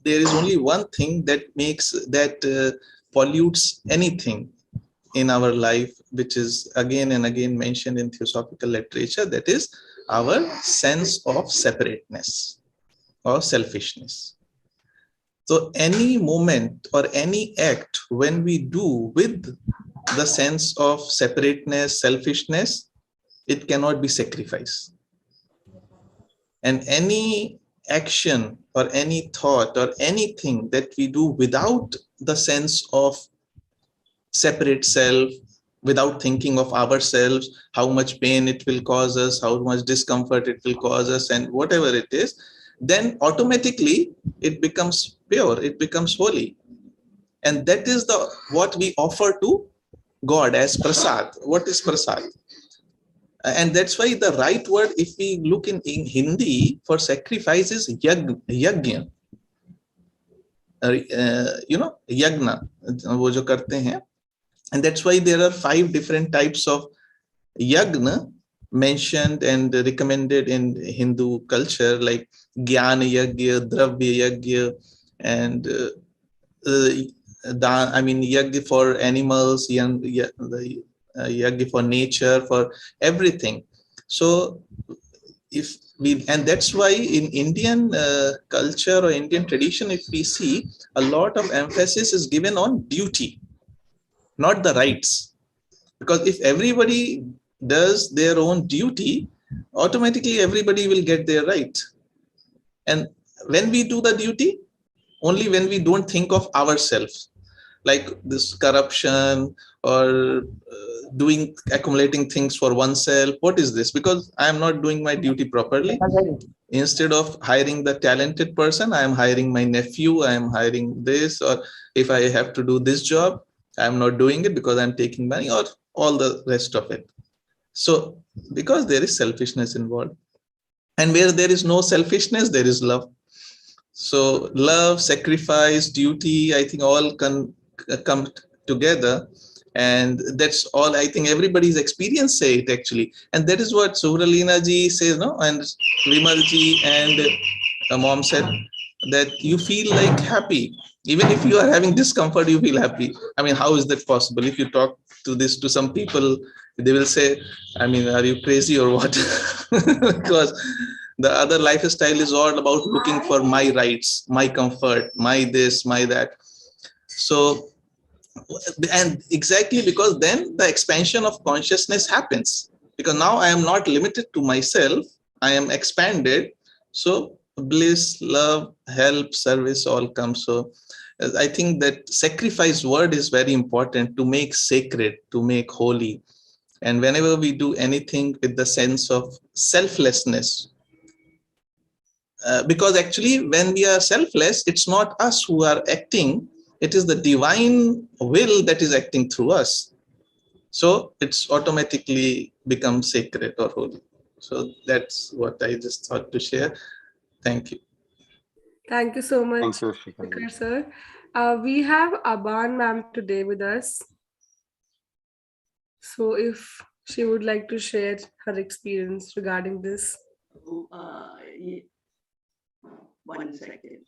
There is only one thing that makes, that pollutes anything in our life, which is again and again mentioned in theosophical literature, that is our sense of separateness or selfishness. So any moment or any act when we do with the sense of separateness, selfishness, it cannot be sacrifice. And any action or any thought or anything that we do without the sense of separate self, without thinking of ourselves, how much pain it will cause us, how much discomfort it will cause us, and whatever it is, then automatically it becomes pure, it becomes holy. And that is the what we offer to God as prasad. What is prasad? And that's why the right word, if we look in Hindi for sacrifice, is yagna. Yagna, wo jo karte hain. And that's why there are 5 different types of yagna mentioned and recommended in Hindu culture, like Gyana Yagya, Dravya Yagya, and yagya for animals, yagya for nature, for everything. So if we, and that's why in Indian culture or Indian tradition, if we see, a lot of emphasis is given on duty, not the rights. Because if everybody does their own duty, automatically everybody will get their right. And when we do the duty, only when we don't think of ourselves, like this corruption or accumulating things for oneself. What is this? Because I am not doing my duty properly. Instead of hiring the talented person, I am hiring my nephew, I am hiring this, or if I have to do this job, I'm not doing it because I'm taking money, or all the rest of it. So because there is selfishness involved, and where there is no selfishness, there is love. So love, sacrifice, duty, I think all can come together, and that's all I think everybody's experience say it actually. And that is what Suhralina ji says, no, and Vimal ji and mom said, that you feel like happy. Even if you are having discomfort, you feel happy. I mean, how is that possible? If you talk to this to some people they will say, I mean, are you crazy or what? Because the other lifestyle is all about looking for my rights, my comfort, my this, my that. So, and exactly because then the expansion of consciousness happens, because now I am not limited to myself, I am expanded. So bliss, love, help, service all comes. So I think that sacrifice word is very important, to make sacred, to make holy. And whenever we do anything with the sense of selflessness, because actually when we are selfless, it's not us who are acting, it is the divine will that is acting through us. So it's automatically becomes sacred or holy. So that's what I just thought to share. Thank you. Thank you so much, Thank you, Shrikant. Shikhar sir. We have Aban ma'am today with us. So if she would like to share her experience regarding this. One second.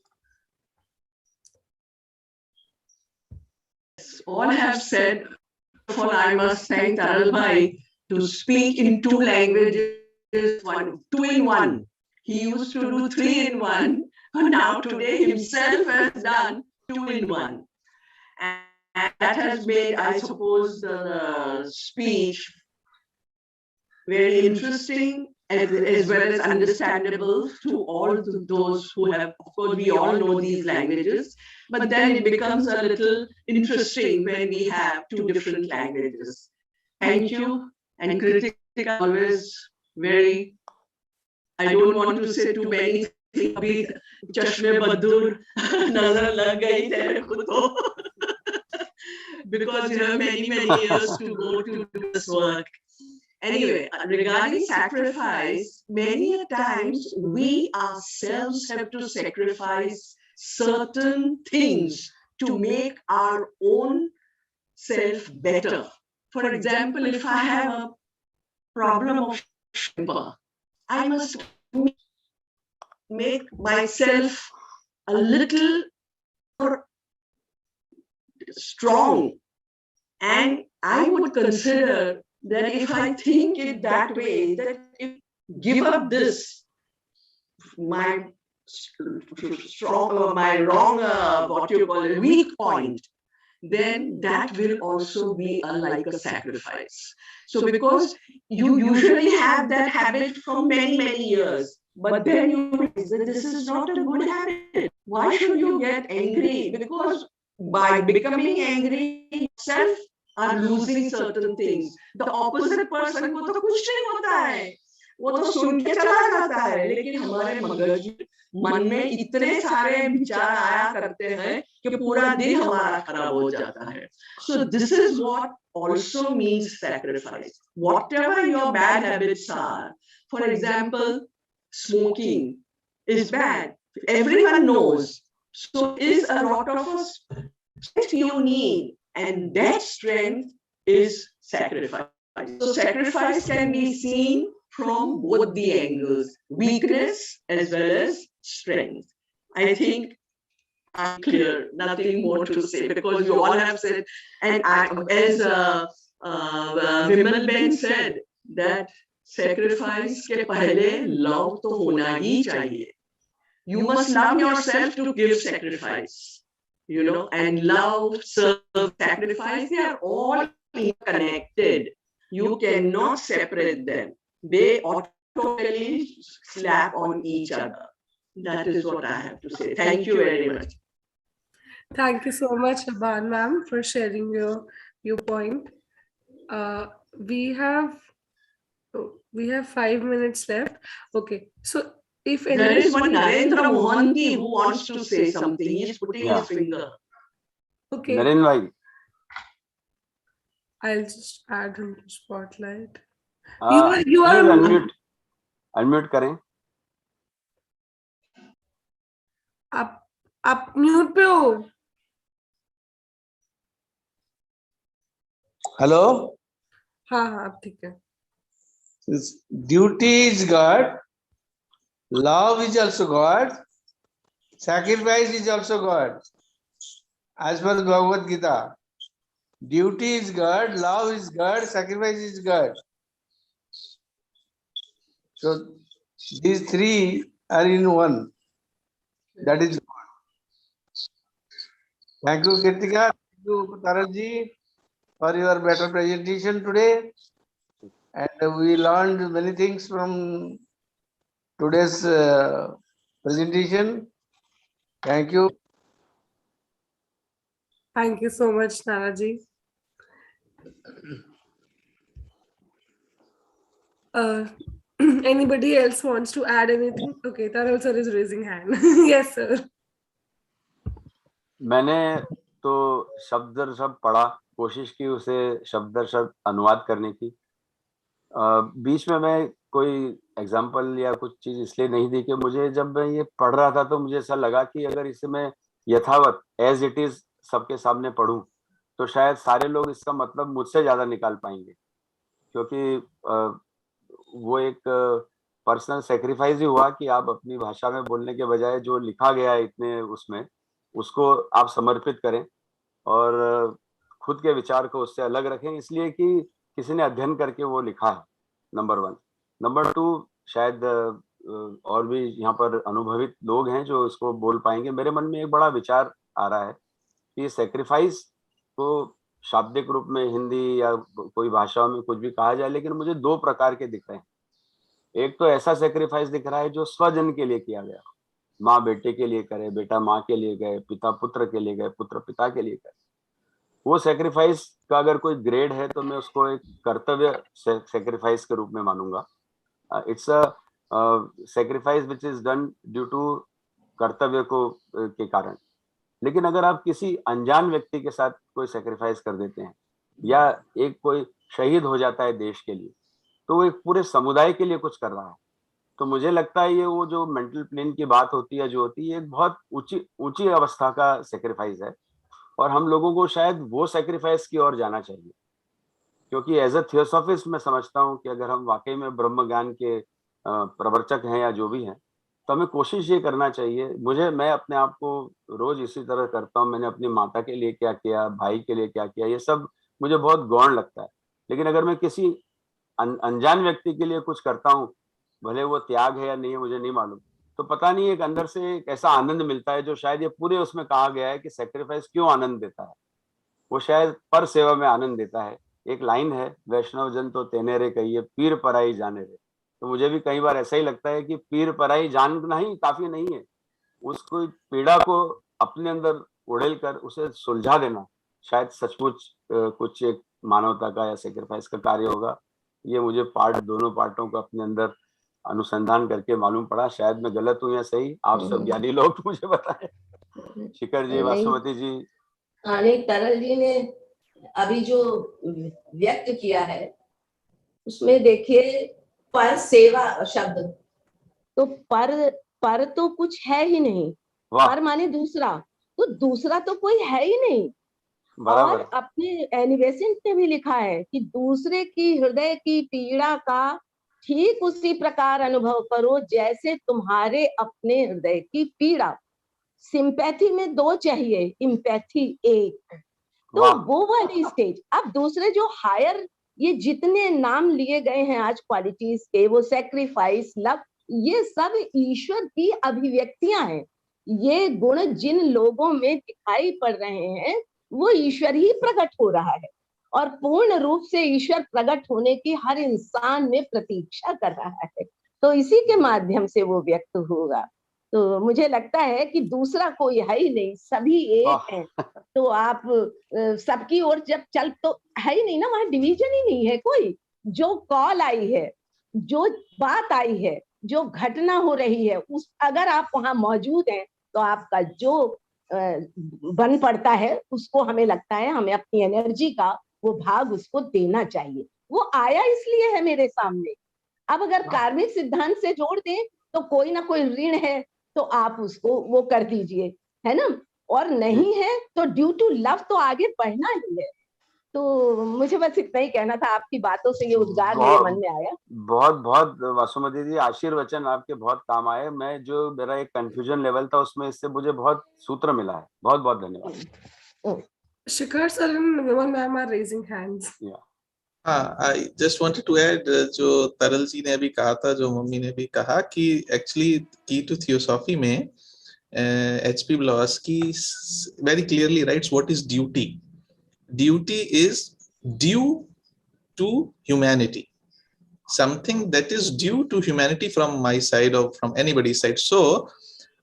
All have said, first of all, I must thank Taral Bhai to speak in two languages, two in one. He used to do 3 in 1, but now today himself has done 2 in 1. And that has made, I suppose, the speech very interesting as well as understandable to all those who have, of course, we all know these languages, but then it becomes a little interesting when we have 2 different languages. Thank you. And Kritika always very, I don't want to say too many things, abhi chashme badur nazar lag gayi tere ko to, because you have many years to go to do this work. Anyway, regarding sacrifice, many times we ourselves have to sacrifice certain things to make our own self better. For example, if I have a problem of temper, I must make myself a little more strong. And I would consider that if I think it that way, that if give up this, my strong, my wrong, what you call it, weak point, then that will also be like a sacrifice. So because you usually have that habit from many years, but then you realize that this is not a good habit. Why should you get angry? Because by becoming angry, yourself are losing certain things. The opposite person को तो कुछ नहीं होता है, वो तो सुन के चला जाता है, लेकिन हमारे मगज मन में इतने सारे विचार आया करते हैं कि पूरा दिन हमारा खराब हो जाता है. So this is what also means sacrifice. Whatever your bad habits are, for example, smoking is bad. Everyone knows. So is a lot of strength you need, and that strength is sacrifice. So sacrifice can be seen from both the angles, weakness as well as strength. I think I'm clear, nothing more to say, because you all have said, and as Vimal Ben said, that sacrifice ke pehle love to hona hi chahiye. You must love yourself to give sacrifice, you know, and love, serve, sacrifice, they are all connected. You cannot separate them. They automatically slap on each other. That is what I have to say. Thank you very much. Thank you so much, Aban ma'am, for sharing your viewpoint. We have 5 minutes left. Okay, so if there is one Narendra Mohanty who wants to say something, he is putting his finger. Okay. Narendra bhai. I'll just add him to spotlight. You are unmute करें. आप mute पे हो. Hello. हाँ आप ठीक है. Duty is God, love is also God, sacrifice is also God, as per Bhagavad Gita. Duty is God, love is God, sacrifice is God. So these three are in one. That is God. Thank you, Kirtika. Thank you, Taral ji, for your better presentation today. And we learned many things from today's presentation. Thank you. Thank you so much, Naraji. Anybody else wants to add anything? Okay, Taral sir is raising hand. Yes, sir. मैंने तो शब्द दर शब्द पढ़ा, कोशिश की उसे शब्द दर शब्द अनुवाद करने की। बीच में मैं कोई एग्जाम्पल या कुछ चीज इसलिए नहीं दी कि मुझे जब मैं ये पढ़ रहा था तो मुझे ऐसा लगा कि अगर इसे मैं यथावत एज इट इज सबके सामने पढ़ूं तो शायद सारे लोग इसका मतलब मुझसे ज्यादा निकाल पाएंगे, क्योंकि वो एक पर्सनल सेक्रीफाइस ही हुआ कि आप अपनी भाषा में बोलने के बजाय जो लिखा गया है इतने उसमें उसको आप समर्पित करें और खुद के विचार को उससे अलग रखें, इसलिए कि किसी ने अध्ययन करके वो लिखा है, नंबर 1। नंबर 2, शायद और भी यहाँ पर अनुभवित लोग हैं जो इसको बोल पाएंगे। मेरे मन में एक बड़ा विचार आ रहा है कि सेक्रीफाइस को शाब्दिक रूप में हिंदी या कोई भाषाओं में कुछ भी कहा जाए, लेकिन मुझे 2 प्रकार के दिख रहे हैं। एक तो ऐसा सेक्रीफाइस दिख रहा है जो स्वजन के लिए किया गया, माँ बेटे के लिए करे, बेटा माँ के लिए गए, पिता पुत्र के लिए गए, पुत्र पिता के लिए गए। वो सेक्रीफाइस का अगर कोई ग्रेड है तो मैं उसको एक कर्तव्य सेक्रीफाइस के रूप में मानूंगा। It's a sacrifice which is done due to कर्तव्य को के कारण। लेकिन अगर आप किसी अनजान व्यक्ति के साथ कोई सेक्रीफाइस कर देते हैं या एक कोई शहीद हो जाता है देश के लिए, तो वो एक पूरे समुदाय के लिए कुछ कर रहा है। तो मुझे लगता है ये वो जो मेंटल प्लेन की बात होती है जो होती है, एक बहुत ऊंची अवस्था का सेक्रीफाइस है और हम लोगों को शायद वो सेक्रीफाइस की ओर जाना चाहिए, क्योंकि एज अ थियोसॉफिस्ट मैं समझता हूँ कि अगर हम वाकई में ब्रह्म ज्ञान के प्रवर्चक हैं या जो भी हैं, तो हमें कोशिश ये करना चाहिए। मैं अपने आप को रोज इसी तरह करता हूँ, मैंने अपनी माता के लिए क्या किया, भाई के लिए क्या किया, ये सब मुझे बहुत गौण लगता है। लेकिन अगर मैं किसी अनजान व्यक्ति के लिए कुछ करता हूँ, भले वो त्याग है या नहीं है मुझे नहीं मालूम, तो पता नहीं एक अंदर से एक ऐसा आनंद मिलता है जो शायद ये पूरे उसमें कहा गया है कि सेक्रीफाइस क्यों आनंद देता है, वो शायद पर सेवा में आनंद देता है। एक लाइन है, वैष्णव जन तो तेने रे कहिए, पीर पराई जाने रे। तो मुझे भी कई बार ऐसा ही लगता है कि पीर पराई जानना ही काफी नहीं है, उसको पीड़ा को अपने अंदर उड़ेल कर उसे सुलझा देना शायद सचमुच कुछ एक मानवता का या सेक्रीफाइस का कार्य होगा। ये मुझे दोनों पार्टों को अपने अंदर अनुसंधान करके मालूम पड़ा। शायद मैं गलत हूँ या सही, आप सब ज्ञानी लोग मुझे बताएं। शिखर जी, वासुमती जी। नहीं, तरल जी ने अभी जो व्यक्त किया है उसमें देखिए पर सेवा शब्द, तो पर तो कुछ है ही नहीं, पर माने दूसरा, तो दूसरा तो कोई है ही नहीं। और अपने एनिवेसेंट ने भी लिखा है कि दूसरे की हृदय की पीड़ा का ठीक उसी प्रकार अनुभव करो जैसे तुम्हारे अपने हृदय की पीड़ा। सिंपैथी में 2 चाहिए, इम्पैथी 1। तो वो वाली स्टेज। अब दूसरे जो हायर, ये जितने नाम लिए गए हैं आज क्वालिटीज के, वो सेक्रीफाइस, लव, ये सब ईश्वर की अभिव्यक्तियां हैं। ये गुण जिन लोगों में दिखाई पड़ रहे हैं वो ईश्वर ही प्रकट हो रहा है, और पूर्ण रूप से ईश्वर प्रकट होने की हर इंसान में प्रतीक्षा कर रहा है। तो इसी के माध्यम से वो व्यक्त होगा। तो मुझे लगता है कि दूसरा कोई है ही नहीं, सभी एक हैं। तो आप सबकी ओर जब चल, तो है ही नहीं ना, वहां डिवीजन ही नहीं है कोई। जो कॉल आई है, जो बात आई है, जो घटना हो रही है, उस अगर आप वहां मौजूद हैं तो आपका जो बन पड़ता है उसको, हमें लगता है हमें अपनी एनर्जी का वो भाग उसको देना चाहिए। वो आया इसलिए है मेरे सामने। अब अगर कार्मिक सिद्धांत से जोड़ दें तो कोई ना कोई ऋण है तो आप उसको वो कर दीजिए, है ना, और नहीं है तो ड्यू टू लव तो आगे बढ़ना ही है। तो मुझे बस इतना ही कहना था, आपकी बातों से ये उद्गार मेरे मन में आया। बहुत बहुत वासुमती जी, आशीर्वचन आपके बहुत काम आए। मैं जो मेरा एक कंफ्यूजन लेवल था उसमें इससे मुझे बहुत सूत्र मिला है। बहुत बहुत धन्यवाद। Shikhar sir and Vimal ma'am are raising hands. Yeah. हाँ, I just wanted to add जो तरल जी ने अभी कहा था, जो मम्मी ने भी कहा कि एक्चुअली की टू थियोसॉफी में H.P. Blavatsky very clearly writes what is duty. Duty is due to humanity. Something that is due to humanity from my side or from anybody's side. So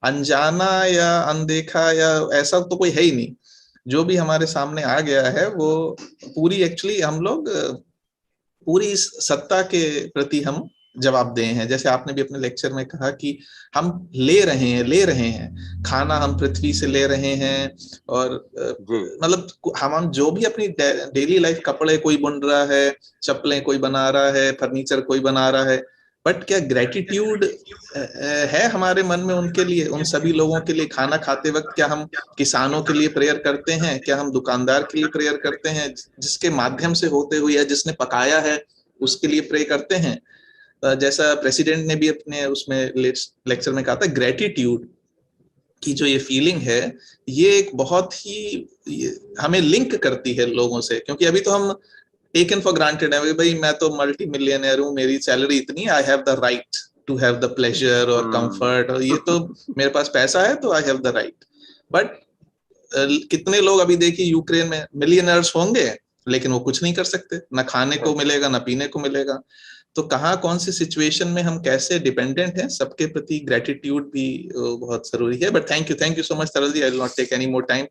अनजाना या अनदेखा या ऐसा तो कोई है ही नहीं. जो भी हमारे सामने आ गया है वो पूरी एक्चुअली हम लोग पूरी इस सत्ता के प्रति हम जवाबदेह हैं. जैसे आपने भी अपने लेक्चर में कहा कि हम ले रहे हैं खाना, हम पृथ्वी से ले रहे हैं, और मतलब हम जो भी अपनी डेली लाइफ, कपड़े कोई बुन रहा है, चप्पलें कोई बना रहा है, फर्नीचर कोई बना रहा है, बट क्या ग्रेटिट्यूड है हमारे मन में उनके लिए, उन सभी लोगों के लिए? खाना खाते वक्त क्या हम किसानों के लिए प्रेयर करते हैं? क्या हम दुकानदार के लिए प्रेयर करते हैं? जिसके माध्यम से होते हुए या जिसने पकाया है उसके लिए प्रे करते हैं? जैसा प्रेसिडेंट ने भी अपने उसमें लेक्चर में कहा था, ग्रेटिट्यूड की जो ये फीलिंग है, ये एक बहुत ही हमें लिंक करती है लोगों से. क्योंकि अभी तो हम टेकन फॉर ग्रांटेड है, भाई मैं तो मल्टी मिलियनर हूँ, मेरी सैलरी इतनी, I have the right to have the pleasure और कंफर्ट, और ये तो मेरे पास पैसा है तो I have the right. But कितने लोग अभी देखिए यूक्रेन में मिलियनर्स होंगे लेकिन वो कुछ नहीं कर सकते, ना खाने को मिलेगा ना पीने को मिलेगा. तो कहाँ कौन सी सिचुएशन में हम कैसे डिपेंडेंट हैं, सबके प्रति ग्रेटिट्यूड भी बहुत जरूरी है. But thank you so much Taral ji, I will not take any more time.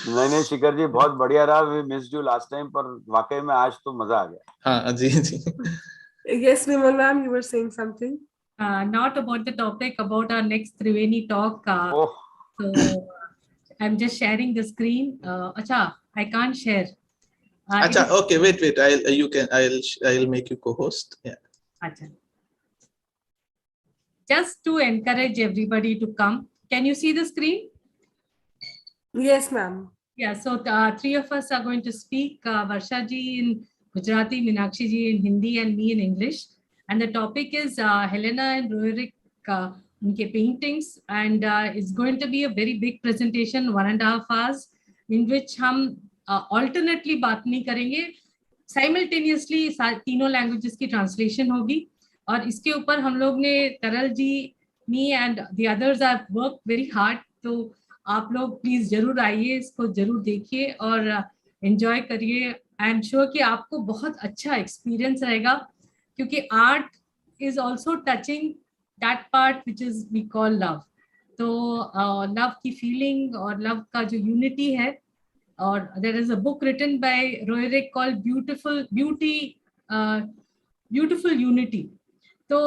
नहीं शिखर जी, बहुत बढ़िया रहा. We missed you last time, पर वाकई में आज तो मजा आ गया. हाँ जी. Yes, Vimal ma'am, you were saying something. Not about the topic, about our next Triveni talk. So I'm just sharing the screen. Acha, I can't share. Acha, okay, wait. I'll make you co-host. Yeah. Acha. Just to encourage everybody to come. Can you see the screen? Yes, ma'am. Yeah, so three of us are going to speak. Varsha ji in Gujarati, Meenakshi ji in Hindi, and me in English. And the topic is Helena and Rurik, unke paintings. And it's going to be a very big presentation, 1.5 hours, in which hum alternately बात नहीं करेंगे, simultaneously तीनों languages की translation होगी. और इसके ऊपर हम लोग ने, तरल जी, me and the others have worked very hard. तो आप लोग प्लीज जरूर आइए, इसको जरूर देखिए और एंजॉय करिए. आई एम श्योर कि आपको बहुत अच्छा एक्सपीरियंस रहेगा, क्योंकि art is also touching that part which is we call love. तो लव की फीलिंग और लव का जो यूनिटी है, और there is a book written by Roerich called beautiful unity. तो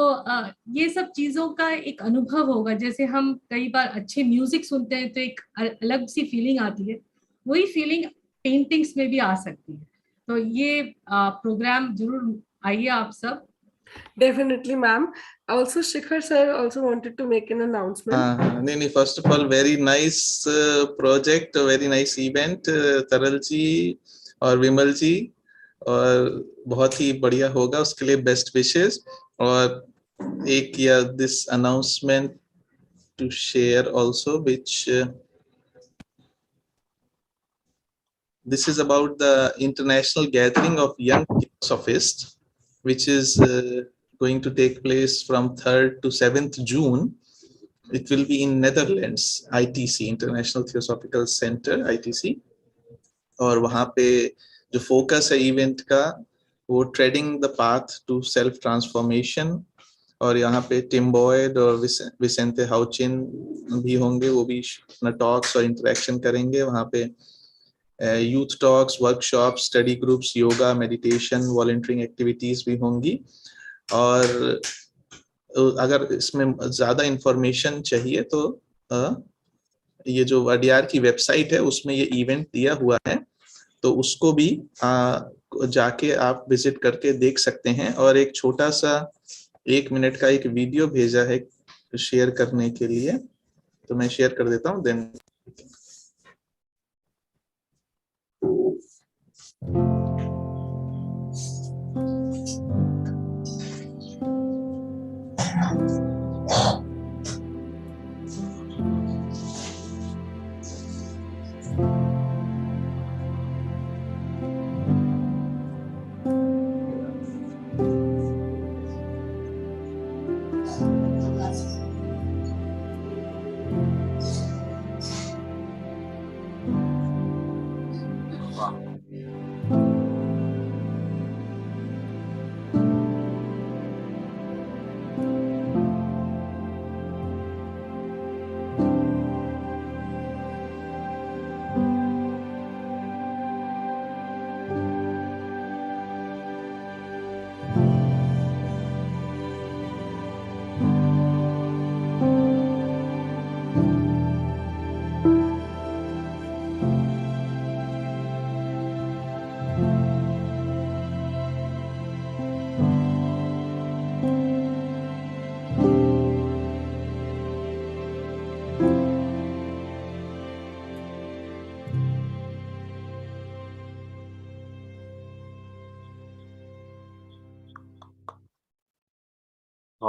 ये सब चीज़ों का एक अनुभव होगा. जैसे हम कई बार अच्छे म्यूजिक सुनते हैं तो एक अलग सी फीलिंग आती है, वही फीलिंग पेंटिंग्स में भी आ सकती है. तो ये प्रोग्राम जरूर आइए आप सब. Definitely, ma'am. Also, Shikhar sir also wanted to make an announcement. नहीं, first of all, very nice project, very nice event, तरल जी और विमल जी, और बहुत ही बढ़िया होगा, उसके लिए बेस्ट विशेस. और एक या this announcement to share also, which this is about the international gathering of young sophists, which is going to take place from 3rd to 7th June. It will be in Netherlands, ITC, International Theosophical Center, ITC. और वहाँ पे जो focus है event का, वो treading the path to self transformation. और यहाँ पे टिम बॉयड और विसेंते हाउचिन भी होंगे, वो भी अपना टॉक्स और इंटरेक्शन करेंगे. वहाँ पे youth talks, workshop, study groups, yoga, meditation, volunteering activities भी होंगी. और अगर इसमें ज़्यादा इंफॉर्मेशन चाहिए तो ये जो वाडियार की वेबसाइट है उसमें ये इवेंट दिया हुआ है, तो उसको भी जाके आप विजिट करके देख सकते हैं. और एक छोटा सा 1 मिनट का एक वीडियो भेजा है शेयर करने के लिए, तो मैं शेयर कर देता हूँ. देन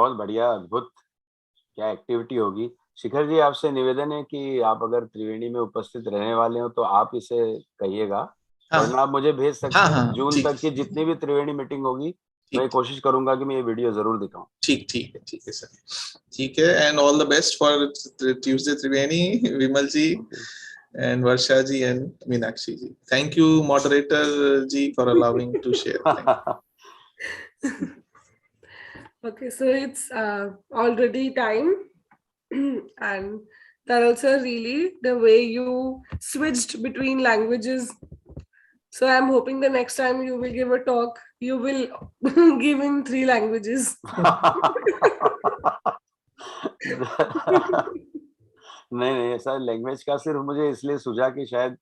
बहुत बढ़िया, अद्भुत, क्या एक्टिविटी होगी। शिखर जी, आपसे निवेदन है कि आप अगर त्रिवेणी में उपस्थित रहने वाले हो तो आप इसे कहिएगा, वरना आप मुझे भेज सकते हैं। जून तक की जितनी भी त्रिवेणी मीटिंग होगी, मैं कोशिश करूंगा कि मैं ये वीडियो जरूर दिखाऊं। ठीक है सर, ठीक है। And all the best for Tuesday Triveni, Vimal ji and Varsha ji and Meenakshi ji. Thank you, moderator ji, for allowing to share. Okay, so it's already time. And Taral sir, really, the way you switched between languages. So I'm hoping the next time you will give a talk, you will give in 3 languages. नहीं, ऐसा language का सिर्फ मुझे इसलिए सूझा कि शायद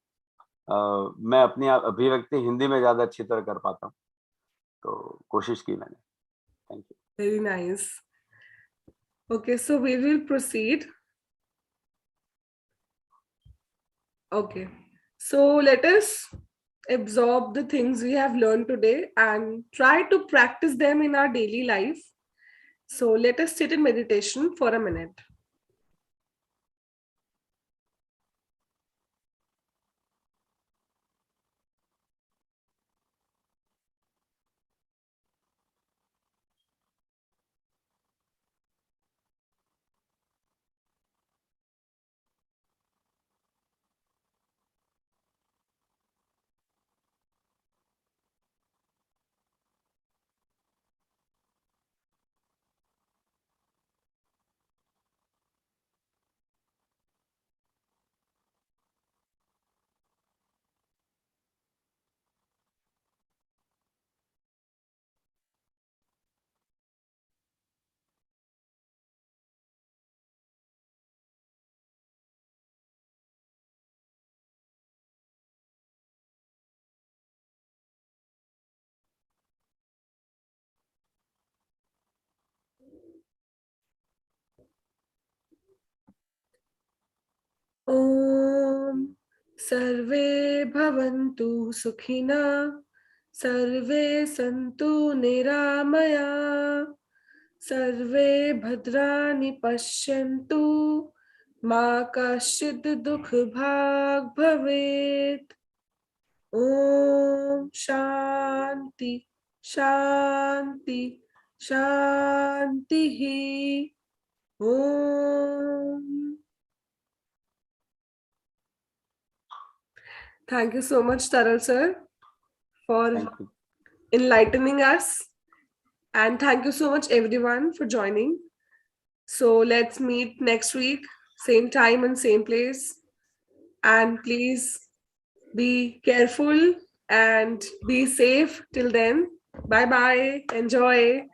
मैं अपनी अभिव्यक्ति हिंदी में ज्यादा अच्छी तरह कर पाता हूँ, तो कोशिश की मैंने। Thank you. Very nice. Okay, so we will proceed. Okay, so let us absorb the things we have learned today and try to practice them in our daily life. So let us sit in meditation for a minute. Om Sarve Bhavantu Sukhina Sarve Santu Niramaya Sarve Bhadrani Pashyantu Ma Kashid Dukh Bhag Bhavet. Om Shanti Shanti Shanti. Om. Thank you so much, Taral sir, for enlightening us. And thank you so much, everyone, for joining. So let's meet next week, same time and same place. And please be careful and be safe till then. Bye-bye. Enjoy.